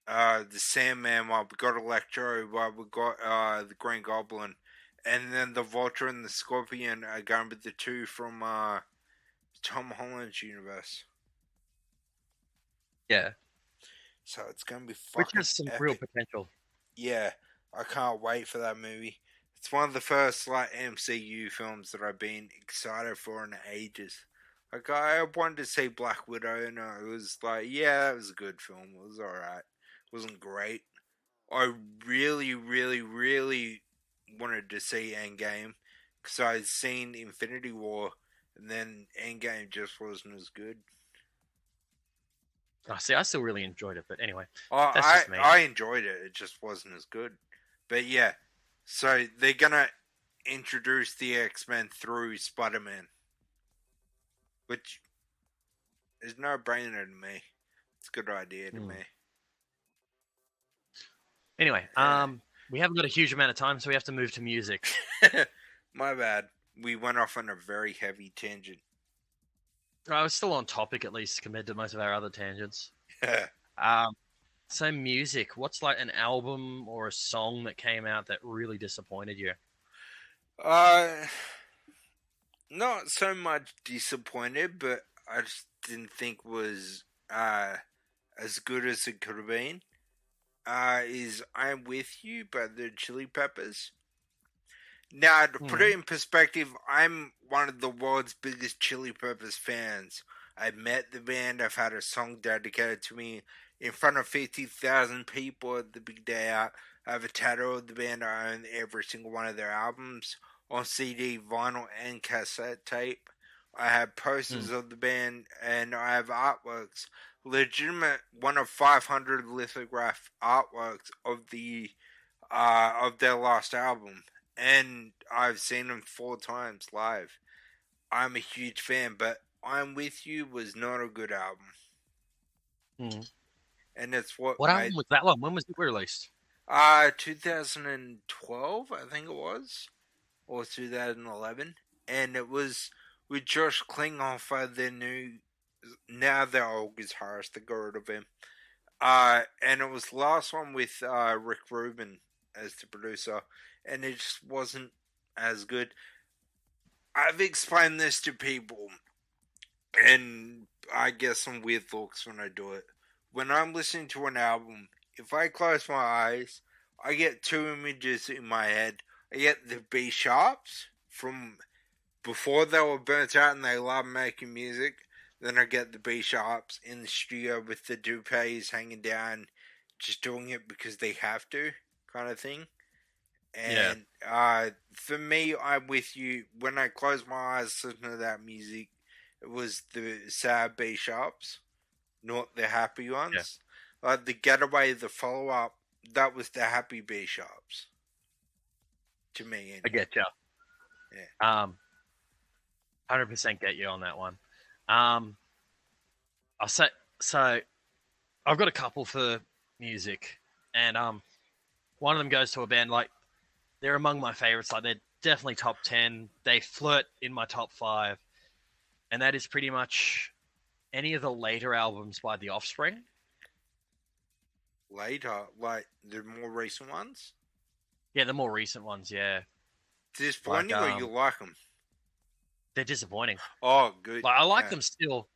the Sandman, why we've got Electro, why we've got the Green Goblin, and then the Vulture and the Scorpion are going to be the two from Tom Holland's universe. yeah, So it's going to be which fucking has some epic. real potential. Yeah, I can't wait for that movie. It's one of the first like MCU films that I've been excited for in ages. Like I wanted to see Black Widow, and it was like, yeah, that was a good film. It was alright. It wasn't great. I really, really, really wanted to see Endgame because I'd seen Infinity War, and then Endgame just wasn't as good. I see. I still really enjoyed it, but anyway, Oh, that's just me. I enjoyed it. It just wasn't as good. But yeah, so they're gonna introduce the X-Men through Spider-Man, which is no brainer to me. It's a good idea to me. Anyway, Yeah. we haven't got a huge amount of time, so we have to move to music. My bad. We went off on a very heavy tangent. I was still on topic, at least, compared to most of our other tangents. Yeah. So music, what's like an album or a song that came out that really disappointed you? Not so much disappointed, but I just didn't think was as good as it could have been. Is I'm With You by the Chili Peppers. Now, to put it in perspective, I'm one of the world's biggest Chili Peppers fans. I met the band, I've had a song dedicated to me in front of 50,000 people at the big day out. I have a tattoo of the band, I own every single one of their albums on CD, vinyl, and cassette tape. I have posters of the band, and I have artworks. Legitimate, one of 500 lithograph artworks of the of their last album. And I've seen them 4 times live. I'm a huge fan, but I'm With You was not a good album. And it's what album was that one? When was it released? 2012, I think it was, or 2011, and it was with Josh Klinghoffer, their new, now their old guitarist. They got rid of him. And it was the last one with Rick Rubin as the producer, and it just wasn't as good. I've explained this to people, and I get some weird looks when I do it. When I'm listening to an album, if I close my eyes, I get 2 images in my head. I get the B sharps from before they were burnt out and they loved making music. Then I get the B sharps in the studio with the toupees hanging down, just doing it because they have to, kind of thing. And for me, I'm With You. When I close my eyes listening to that music, it was the sad B sharps, not the happy ones. Like the Getaway, the follow up, that was the happy B sharps. To me, anyway. I get you. Yeah. 100% get you on that one. I'll say so. I've got a couple for music, and one of them goes to a band like they're among my favorites. Like they're definitely top 10. They flirt in my top 5, and that is pretty much any of the later albums by The Offspring. Later, like the more recent ones. Yeah, the more recent ones. Yeah, Disappointing, or you like them? They're disappointing. Oh, good. Like, I like them still.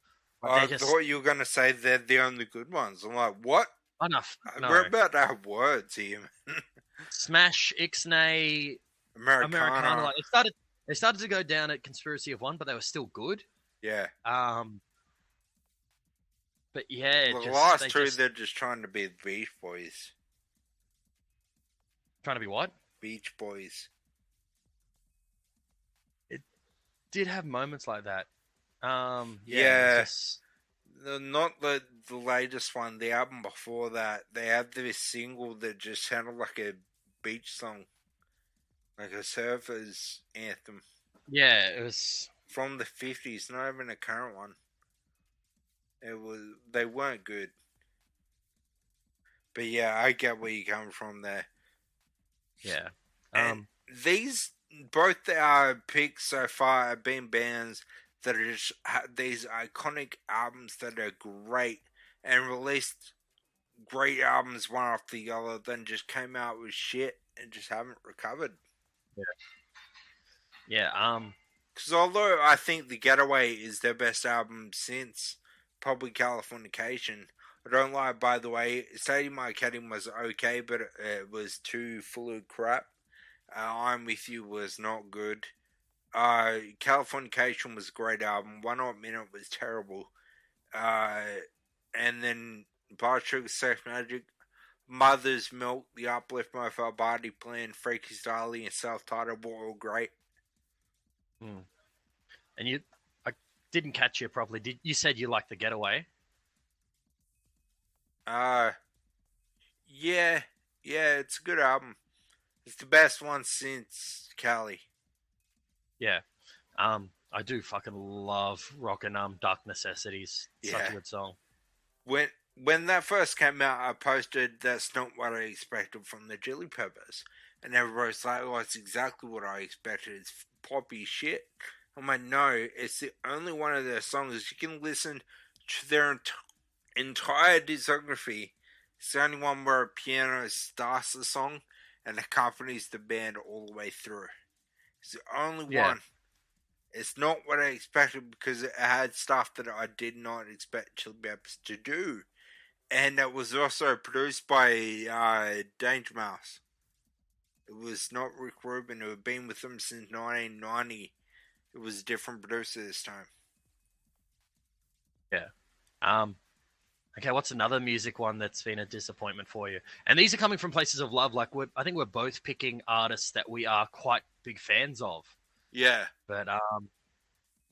I thought you were going to say they're the only good ones. I'm like, what? Enough. No. We're about to have words here. Smash, Ixnay, Americana. Like, they started to go down at Conspiracy of One, but they were still good. Yeah. But yeah, the last two, they're just trying to be the Beach Boys. Trying to be what? Beach Boys. It did have moments like that. Yeah. Not the latest one. The album before that, they had this single that just sounded like a beach song, like a surfer's anthem Yeah, it was. from the 50s. Not even a current one. It was. They weren't good. But yeah, I get where you're coming from there. Yeah. And these both our picks so far have been bands that are just these iconic albums that are great and released great albums one after the other, then just came out with shit and just haven't recovered. Yeah. Because although I think The Getaway is their best album since probably Californication, I don't lie, by the way, Stadium Arcadium was okay, but it was too full of crap. I'm With You was not good. Californication was a great album. One Hot Minute was terrible. And then Blood Sugar Sex Magic, Mother's Milk, The Uplift Mofo Body Plan, Freaky Styley, and Self-Titled were all great. And I didn't catch you properly. You said you liked The Getaway? Yeah, it's a good album. It's the best one since Cali. Yeah. I do fucking love rocking Dark Necessities. Such a good song. When that first came out, I posted that's not what I expected from the Chili Peppers. And everybody's like, oh, it's exactly what I expected. It's poppy shit. I'm like, no, it's the only one of their songs. You can listen to their entire discography. It's the only one where a piano starts the song and accompanies the band all the way through. It's the only one. It's not what I expected because it had stuff that I did not expect Chili Peppers to do. And it was also produced by Danger Mouse. It was not Rick Rubin, who had been with them since 1990. It was a different producer this time. Yeah. Okay, what's another music one that's been a disappointment for you? And these are coming from places of love. Like, I think we're both picking artists that we are quite big fans of. Yeah. But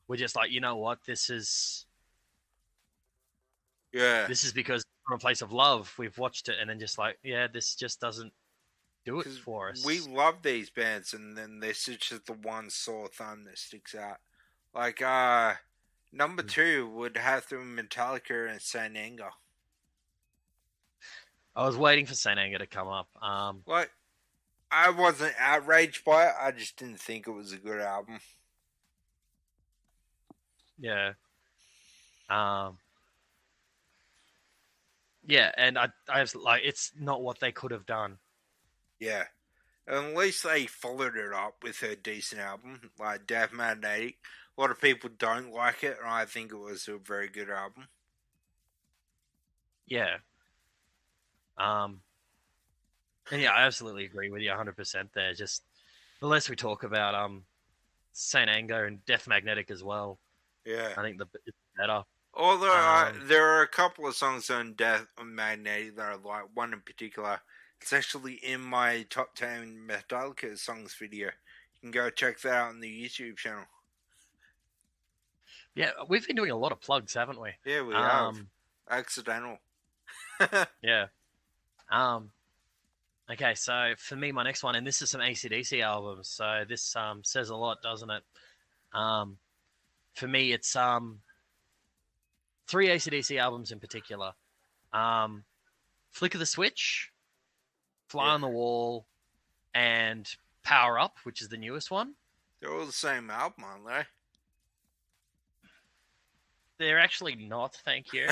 we're just like, you know what? This is because from a place of love, we've watched it and then just like, yeah, this just doesn't do it for us. We love these bands, and then there's just the one sore thumb that sticks out. Like, number 2 would have to be Metallica and Sannenga. I was waiting for Sannenga to come up. Like, I wasn't outraged by it. I just didn't think it was a good album. Yeah. Yeah, and I was like, it's not what they could have done. Yeah. At least they followed it up with a decent album, like Death Magnetic. A lot of people don't like it, and I think it was a very good album. Yeah. And yeah, I absolutely agree with you 100% there. Just the less we talk about Sannenga and Death Magnetic as well, Yeah. I think it's better. Although there are a couple of songs on Death Magnetic that I like. One in particular, it's actually in my top 10 Metallica songs video. You can go check that out on the YouTube channel. Yeah, we've been doing a lot of plugs, haven't we? Yeah, we have. Accidental. Yeah. Okay, so for me, my next one, and this is some AC/DC albums, so this says a lot, doesn't it? For me, it's 3 AC/DC albums in particular. Flick of the Switch, Fly on the Wall, and Power Up, which is the newest one. They're all the same album, aren't they? They're actually not, thank you.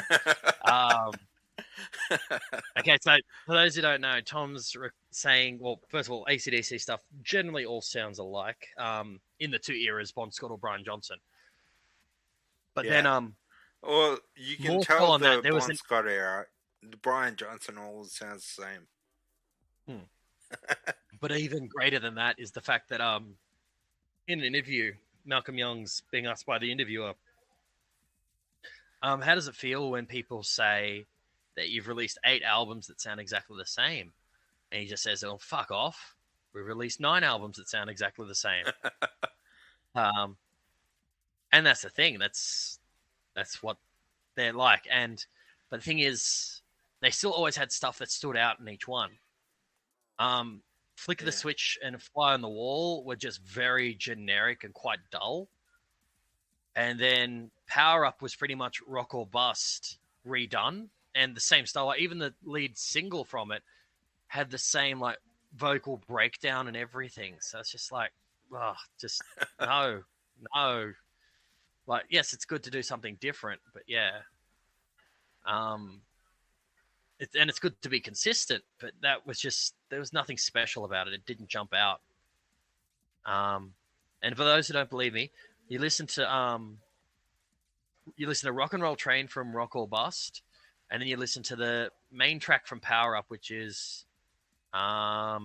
Okay, so for those who don't know, Tom's saying, well, first of all, AC/DC stuff generally all sounds alike in the 2 eras, Bon Scott or Brian Johnson. But then... well, you can tell the Bon Scott era, the Brian Johnson all sounds the same. But even greater than that is the fact that in an interview, Malcolm Young's being asked by the interviewer, how does it feel when people say that you've released 8 albums that sound exactly the same? And he just says, oh, fuck off. We've released 9 albums that sound exactly the same. And that's the thing. That's what they're like. But the thing is, they still always had stuff that stood out in each one. Flick of the Switch and Fly on the Wall were just very generic and quite dull. And then Power Up was pretty much Rock or Bust redone, and the same style. Like, even the lead single from it had the same like vocal breakdown and everything. So it's just like, just no. Like, yes, it's good to do something different, but yeah. It's good to be consistent, but that was just, there was nothing special about it. It didn't jump out. And for those who don't believe me, you listen to Rock and Roll Train from Rock or Bust, and then you listen to the main track from Power Up, which is let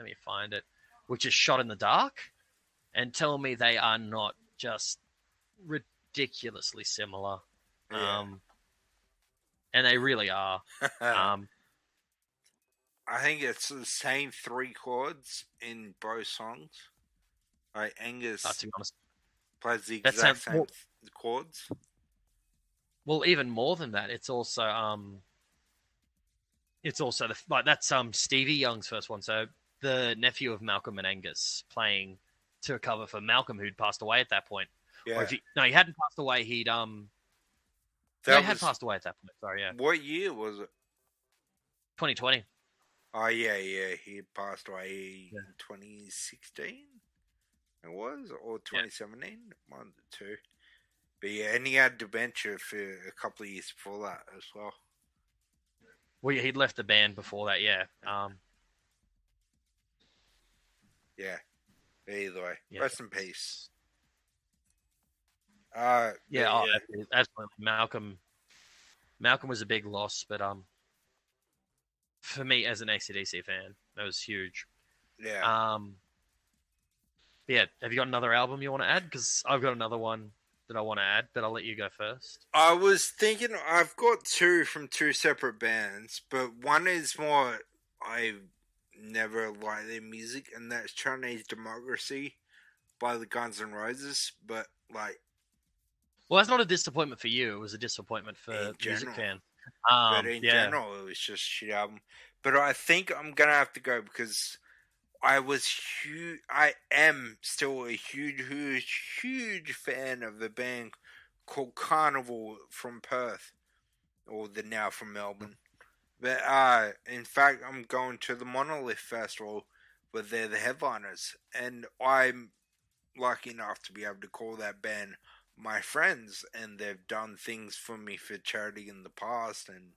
me find it, which is Shot in the Dark, and tell me they are not just ridiculously similar. Yeah. And they really are. I think it's the same 3 chords in both songs. Like, Angus to be honest, plays the exact same chords. Well, even more than that, it's also that's Stevie Young's first one. So the nephew of Malcolm and Angus playing to a cover for Malcolm, who'd passed away at that point. Yeah. Or he hadn't passed away. He had passed away at that point. Sorry, yeah. What year was it? 2020. Oh, yeah. He passed away in 2016, it was? Or 2017? One of the two. But yeah, and he had dementia for a couple of years before that as well. Well, yeah, he'd left the band before that, yeah. Yeah. Either way. Yeah. Rest in peace. Absolutely. Malcolm was a big loss, but for me as an AC/DC fan, that was huge. Yeah. Yeah. Have you got another album you want to add? Because I've got another one that I want to add, but I'll let you go first. I was thinking I've got 2 from 2 separate bands, but one is more I never liked their music, and that's Chinese Democracy by the Guns N' Roses. But like, well, that's not a disappointment for you. It was a disappointment for music fans. But in general, it was just a shit album. But I think I'm gonna have to go because I am still a huge fan of the band called Carnival from Perth, or they're now from Melbourne. But in fact, I'm going to the Monolith Festival where they're the headliners, and I'm lucky enough to be able to call that band my friends, and they've done things for me for charity in the past, and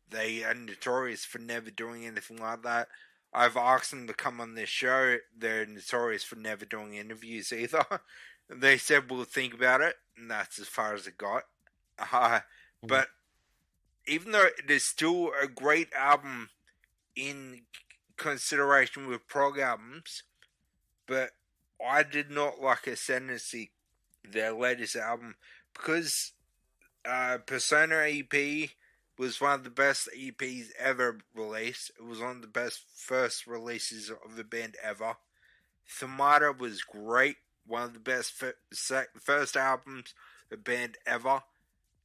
they are notorious for never doing anything like that. I've asked them to come on this show. They're notorious for never doing interviews either. They said we'll think about it, and that's as far as it got. But even though it is still a great album in consideration with prog albums, but I did not like Ascendancy, their latest album, because Persona EP was one of the best EPs ever released. It was one of the best first releases of the band ever. Themata was great, one of the best first albums of the band ever.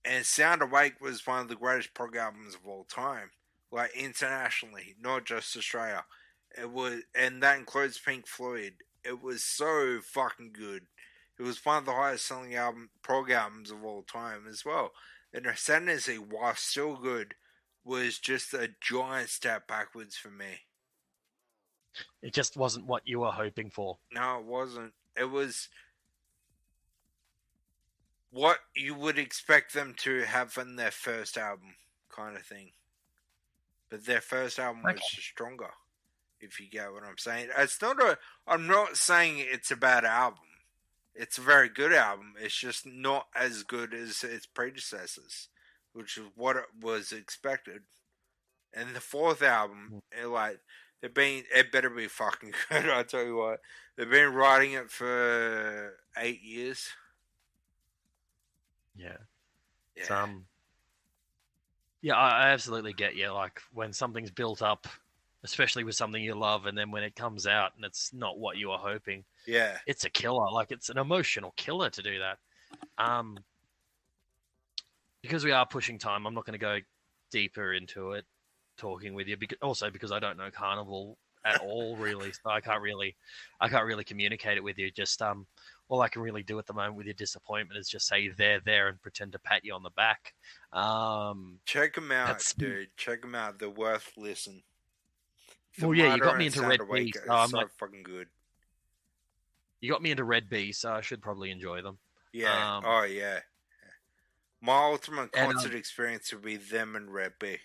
And Sound Awake was one of the greatest prog albums of all time, like internationally, not just Australia. It was, and that includes Pink Floyd. It was so fucking good. It was one of the highest selling prog albums of all time as well. And Ascendancy, while still good, was just a giant step backwards for me. It just wasn't what you were hoping for. No, it wasn't. It was what you would expect them to have in their first album, kind of thing. But their first album was stronger, if you get what I'm saying. I'm not saying it's a bad album. It's a very good album. It's just not as good as its predecessors, which is what it was expected. And the 4th album, it better be fucking good. I tell you what, they've been writing it for 8 years. Yeah. I absolutely get you. Like, when something's built up, especially with something you love, and then when it comes out and it's not what you were hoping, it's a killer. Like, it's an emotional killer to do that. because we are pushing time, I'm not going to go deeper into it, talking with you. Because I don't know Carnival at all, really. So I can't really communicate it with you. Just all I can really do at the moment with your disappointment is just say they're there and pretend to pat you on the back. Check them out, dude. Check them out. They're worth listen. Well, yeah, you got me into Red Awake, Beast. it's so fucking good. You got me into Red Beast, so I should probably enjoy them. Yeah. Oh yeah. My ultimate concert experience would be them and Red B.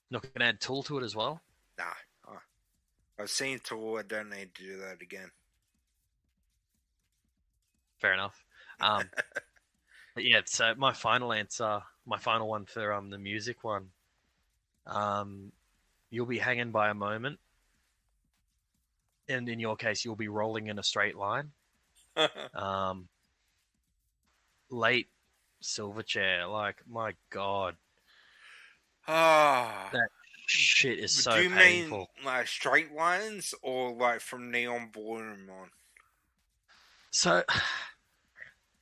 Not going to add Tool to it as well? Nah. Oh. I've seen Tool. I don't need to do that again. Fair enough. But yeah, so my final answer, my final one for the music one. You'll be hanging by a moment, and in your case, you'll be rolling in a straight line. Late Silverchair, like my god, that shit is so painful. Do you mean like straight lines or like from Neon Ballroom on? So,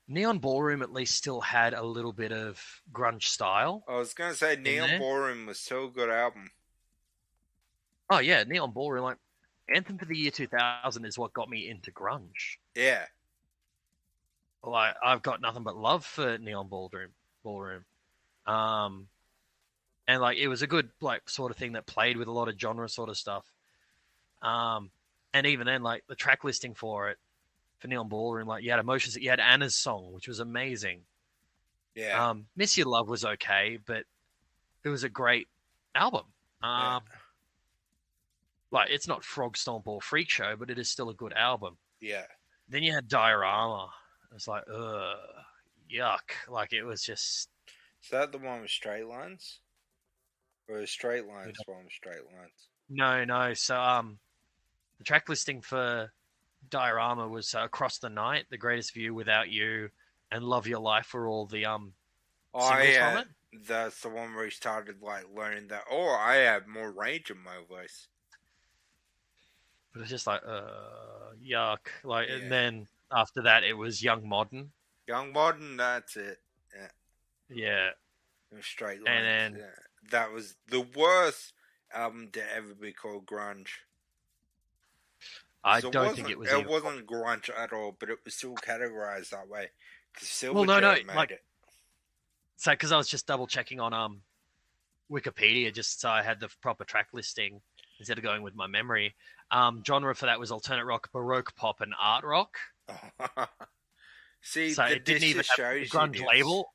Neon Ballroom at least still had a little bit of grunge style. I was gonna say Neon Ballroom was still a good album. Oh yeah, Neon Ballroom, like Anthem for the Year 2000 is what got me into grunge. Yeah. Like I've got nothing but love for Neon Ballroom. And like it was a good like sort of thing that played with a lot of genre sort of stuff. And even then, like the track listing for it, for Neon Ballroom, like you had Emotions, you had Anna's song, which was amazing. Yeah. Miss Your Love was okay, but it was a great album. Like it's not Frog Stomp or Freak Show, but it is still a good album. Yeah. Then you had Diorama. It's like, yuck. Like it was just. Is that the one with straight lines? Or is straight lines one with straight lines? No. So the track listing for Diorama was Across the Night, The Greatest View, Without You, and Love Your Life were all the singles from it. That's the one where he started like learning that. Oh, I have more range in my voice. But it's just like, yuck. Like, and then after that, it was Young Modern. Young Modern, that's it. Yeah. Straight lines. And then that was the worst album to ever be called grunge. I don't think it was. It wasn't grunge at all, but it was still categorized that way. Well, no, like, it. So, because I was just double checking on Wikipedia, just so I had the proper track listing instead of going with my memory. Genre for that was alternate rock, baroque pop, and art rock. See, so it didn't even have a grunge label.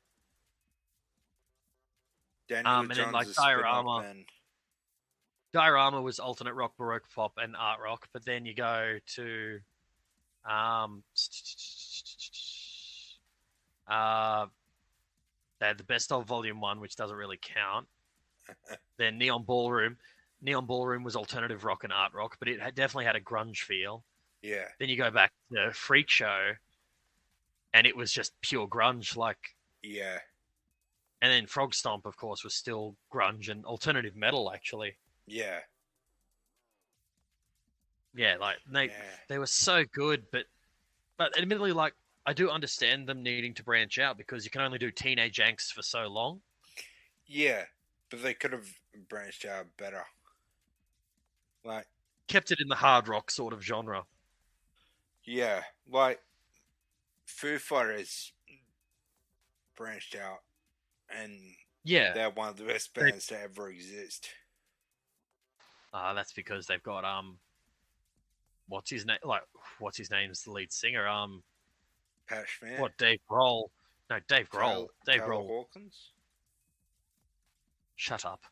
And then like Diorama was alternate rock, baroque pop, and art rock. But then you go to they had the Best of Volume 1, which doesn't really count. Then Neon Ballroom. Neon Ballroom was alternative rock and art rock, but it definitely had a grunge feel. Yeah. Then you go back to Freak Show, and it was just pure grunge, like. Yeah. And then Frog Stomp, of course, was still grunge and alternative metal, actually. Yeah. Yeah, like they were so good, but admittedly, like I do understand them needing to branch out because you can only do teenage angst for so long. Yeah, but they could have branched out better. Like kept it in the hard rock sort of genre. Yeah, like Foo Fighters branched out, and they're one of the best bands to ever exist. That's because they've got what's his name? Like, what's his name's the lead singer? Pat Schmidt. What, Dave Grohl? No, Dave Grohl. Dave Grohl. Hawkins. Shut up.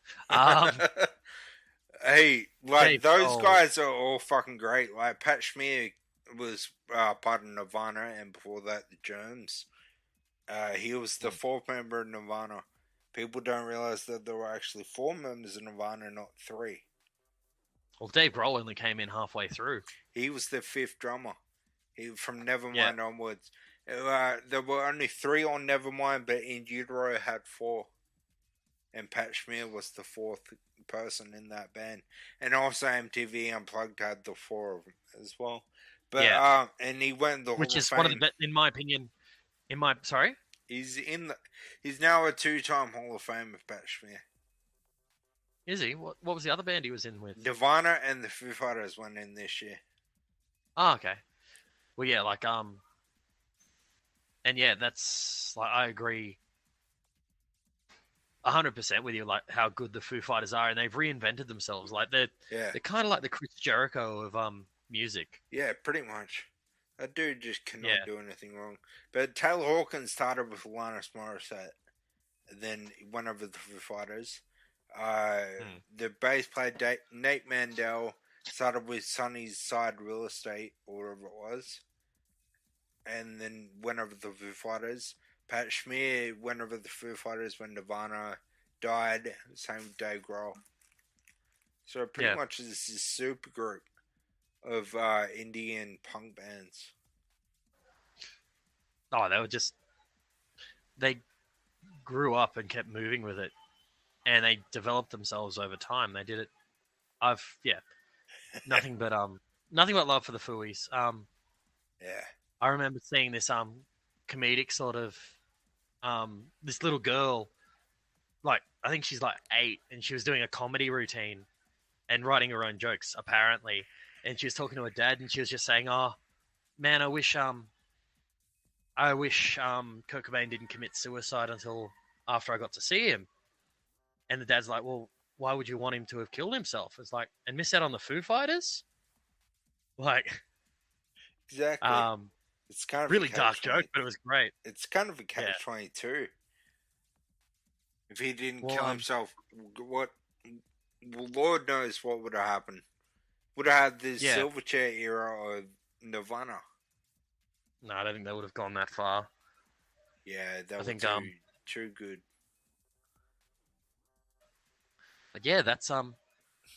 Hey, like Dave those Grohl. guys are all fucking great. Like Pat Schmidt was part of Nirvana, and before that, the Germs. He was the fourth member of Nirvana. People don't realize that there were actually 4 members of Nirvana, not 3. Well, Dave Grohl only came in halfway through. He was the 5th drummer. From Nevermind onwards. There were only 3 on Nevermind, but In Utero had 4. And Pat Schmidt was the 4th person in that band. And also MTV Unplugged had the 4 of them as well. But and he went the which Hall is of one of Fame. the in my opinion, sorry? He's now a 2-time Hall of Famer, Pat Smear. Is he? What was the other band he was in with? Nirvana and the Foo Fighters went in this year. Oh, okay. Well, yeah, like and yeah, that's like I agree 100% with you. Like how good the Foo Fighters are, and they've reinvented themselves. Like they're kind of like the Chris Jericho of music. Yeah, pretty much. That dude just cannot do anything wrong. But Taylor Hawkins started with Alanis Morissette, and then he went over the Foo Fighters. The bass player Nate Mandel started with Sunny's Side Real Estate, or whatever it was, and then went over the Foo Fighters. Pat Smear went over the Foo Fighters when Nirvana died. Same with Dave Grohl. So pretty much it's this super group of indie and punk bands. Oh, they grew up and kept moving with it, and they developed themselves over time. They did it. Nothing but love for the Fooies. I remember seeing this comedic sort of this little girl, like I think she's like 8, and she was doing a comedy routine and writing her own jokes apparently, and she was talking to her dad, and she was just saying, "Oh man, I wish Kurt Cobain didn't commit suicide until after I got to see him." And the dad's like, "Well, why would you want him to have killed himself?" It's like, and miss out on the Foo Fighters? Like, exactly. It's kind of really dark joke, but it was great. It's kind of a catch-22. If he didn't kill himself, what? Well, Lord knows what would have happened. Would have had the Silverchair era of Nirvana. No, I don't think they would have gone that far. Yeah, that was too good. But yeah, that's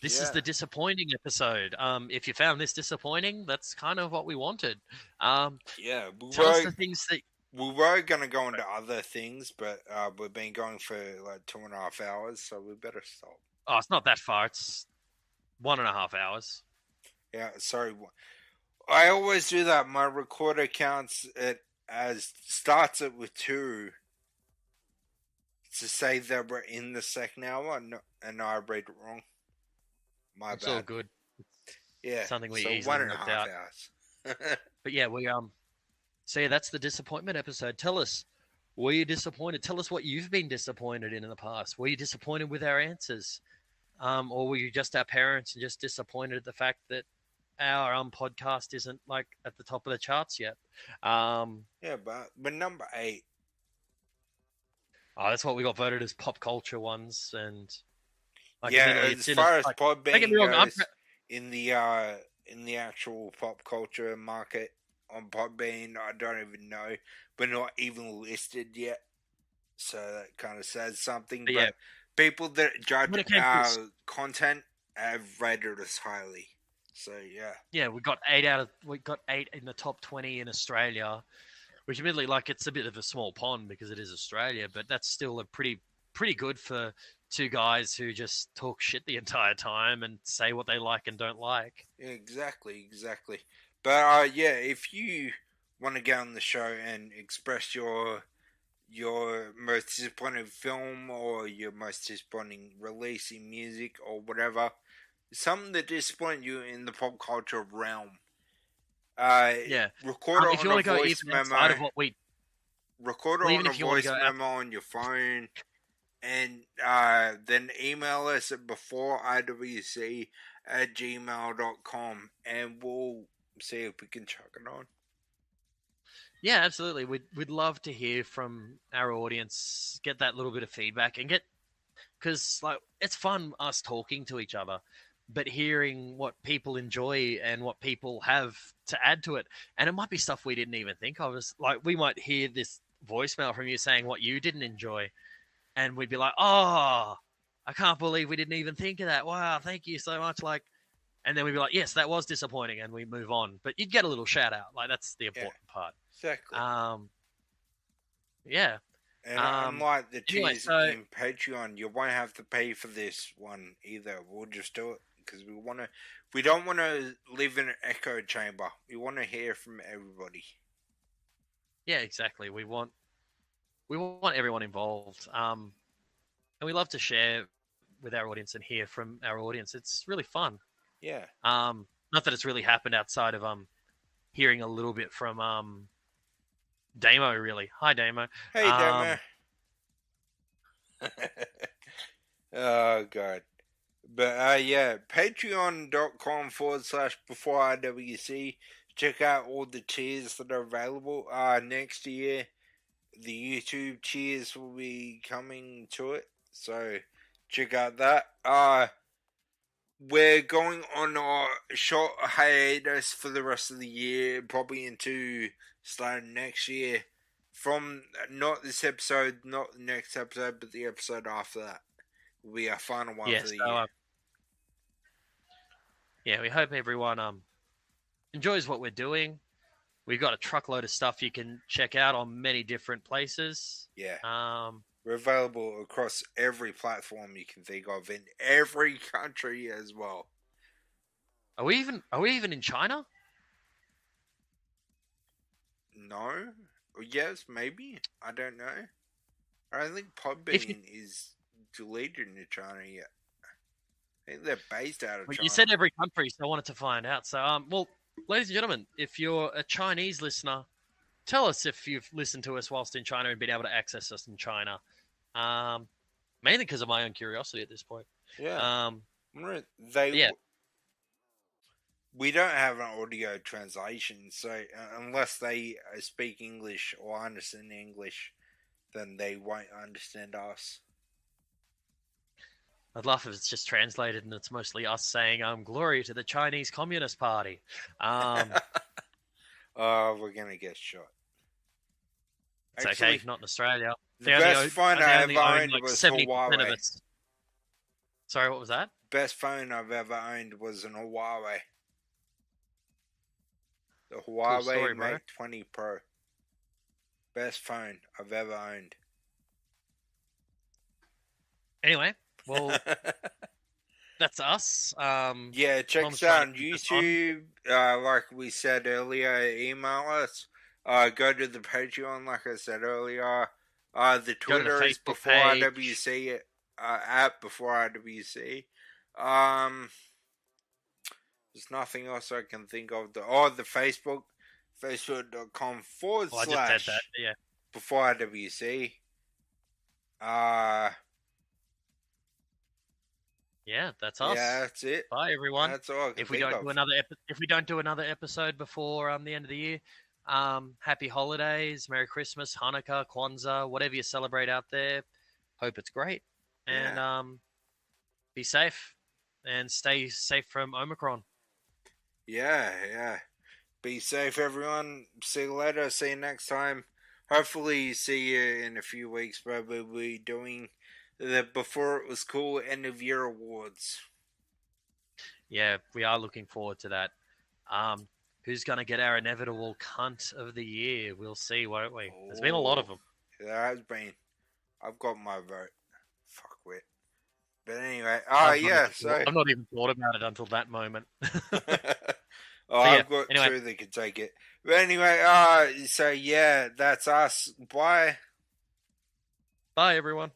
this is the disappointing episode. If you found this disappointing, that's kind of what we wanted. Tell us the things that we were going to go into other things, but we've been going for like 2.5 hours, so we better stop. Oh, it's not that far. It's 1.5 hours. Yeah, sorry. I always do that. My recorder counts it starts it with 2 to say that we're in the second hour, and I read it wrong. My it's bad. All good. Yeah, something we so easily 1.5 worked out. hours. But yeah, we So yeah, that's the disappointment episode. Tell us, were you disappointed? Tell us what you've been disappointed in the past. Were you disappointed with our answers, or were you just our parents and just disappointed at the fact that our podcast isn't like at the top of the charts yet? Yeah, but we're number 8. Oh, that's what we got voted as pop culture ones, and like, as far as Podbean goes, in the actual pop culture market on Podbean, I don't even know. We're not even listed yet, so that kind of says something. But people that judge our content have rated us highly. So yeah, we got 8 in the top 20 in Australia. Which admittedly, like, it's a bit of a small pond because it is Australia, but that's still a pretty good for 2 guys who just talk shit the entire time and say what they like and don't like. Yeah, exactly. But if you want to get on the show and express your most disappointing film or your most disappointing release in music or whatever, something that disappointed you in the pop culture realm, record it on a voice memo. Record it on a voice memo on your phone, and then email us at beforeiwc@gmail.com, and we'll see if we can chuck it on. Yeah, absolutely. We'd love to hear from our audience, get that little bit of feedback, and because like it's fun us talking to each other, but hearing what people enjoy and what people have to add to it. And it might be stuff we didn't even think of. It's like we might hear this voicemail from you saying what you didn't enjoy, and we'd be like, "Oh, I can't believe we didn't even think of that. Wow, thank you so much." Like, and then we'd be like, "Yes, that was disappointing," and we move on. But you'd get a little shout out. Like, that's the important part. Exactly. Yeah. And unlike the tiers in Patreon, you won't have to pay for this one either. We'll just do it because we don't want to live in an echo chamber. We want to hear from everybody. Yeah, exactly. We want we want everyone involved. And we love to share with our audience and hear from our audience. It's really fun. Yeah. Not that it's really happened outside of hearing a little bit from Damo. Really, hi Damo. Hey, Damo. Oh god. But yeah, patreon.com/before-IWC. Check out all the tiers that are available. Next year the YouTube tiers will be coming to it, so check out that. We're going on a short hiatus for the rest of the year, probably into starting next year. From not this episode, not the next episode, but the episode after that will be our final one for the year. Yeah, we hope everyone enjoys what we're doing. We've got a truckload of stuff you can check out on many different places. Yeah. We're available across every platform you can think of in every country as well. Are we even in China? No. Yes, maybe. I don't know. I don't think Podbean is deleted in China yet. I think they're based out of China. You said every country, so I wanted to find out. So, well, ladies and gentlemen, if you're a Chinese listener, tell us if you've listened to us whilst in China and been able to access us in China. Mainly because of my own curiosity at this point. Yeah. We don't have an audio translation, so unless they speak English or understand English, then they won't understand us. I'd laugh if it's just translated and it's mostly us saying, glory to the Chinese Communist Party. Oh, we're going to get shot. It's actually, okay, not in Australia. The best phone I ever owned was Huawei. Sorry, what was that? Best phone I've ever owned was an Huawei. The Huawei Mate 20 Pro. Best phone I've ever owned. Anyway, well, that's us. Yeah, check us out on YouTube. Like we said earlier, email us. Go to the Patreon, like I said earlier. The Twitter is before IWC. At before IWC. There's nothing else I can think of. The Facebook. Facebook.com / I just said that, yeah. Before IWC. Yeah, that's us. Yeah, that's it. Bye, everyone. That's all I can if we don't do another episode before the end of the year, happy holidays, Merry Christmas, Hanukkah, Kwanzaa, whatever you celebrate out there. Hope it's great, and be safe and stay safe from Omicron. Yeah. Be safe, everyone. See you later. See you next time. Hopefully, see you in a few weeks. Where we'll be doing the Before It Was Cool end of year awards. Yeah, we are looking forward to that. Who's going to get our inevitable cunt of the year? We'll see, won't we? There's been a lot of them. There has been. I've got my vote. Fuck with. But anyway, I'm not even thought about it until that moment. I've got two that can take it. But anyway, so yeah, that's us. Bye. Bye, everyone.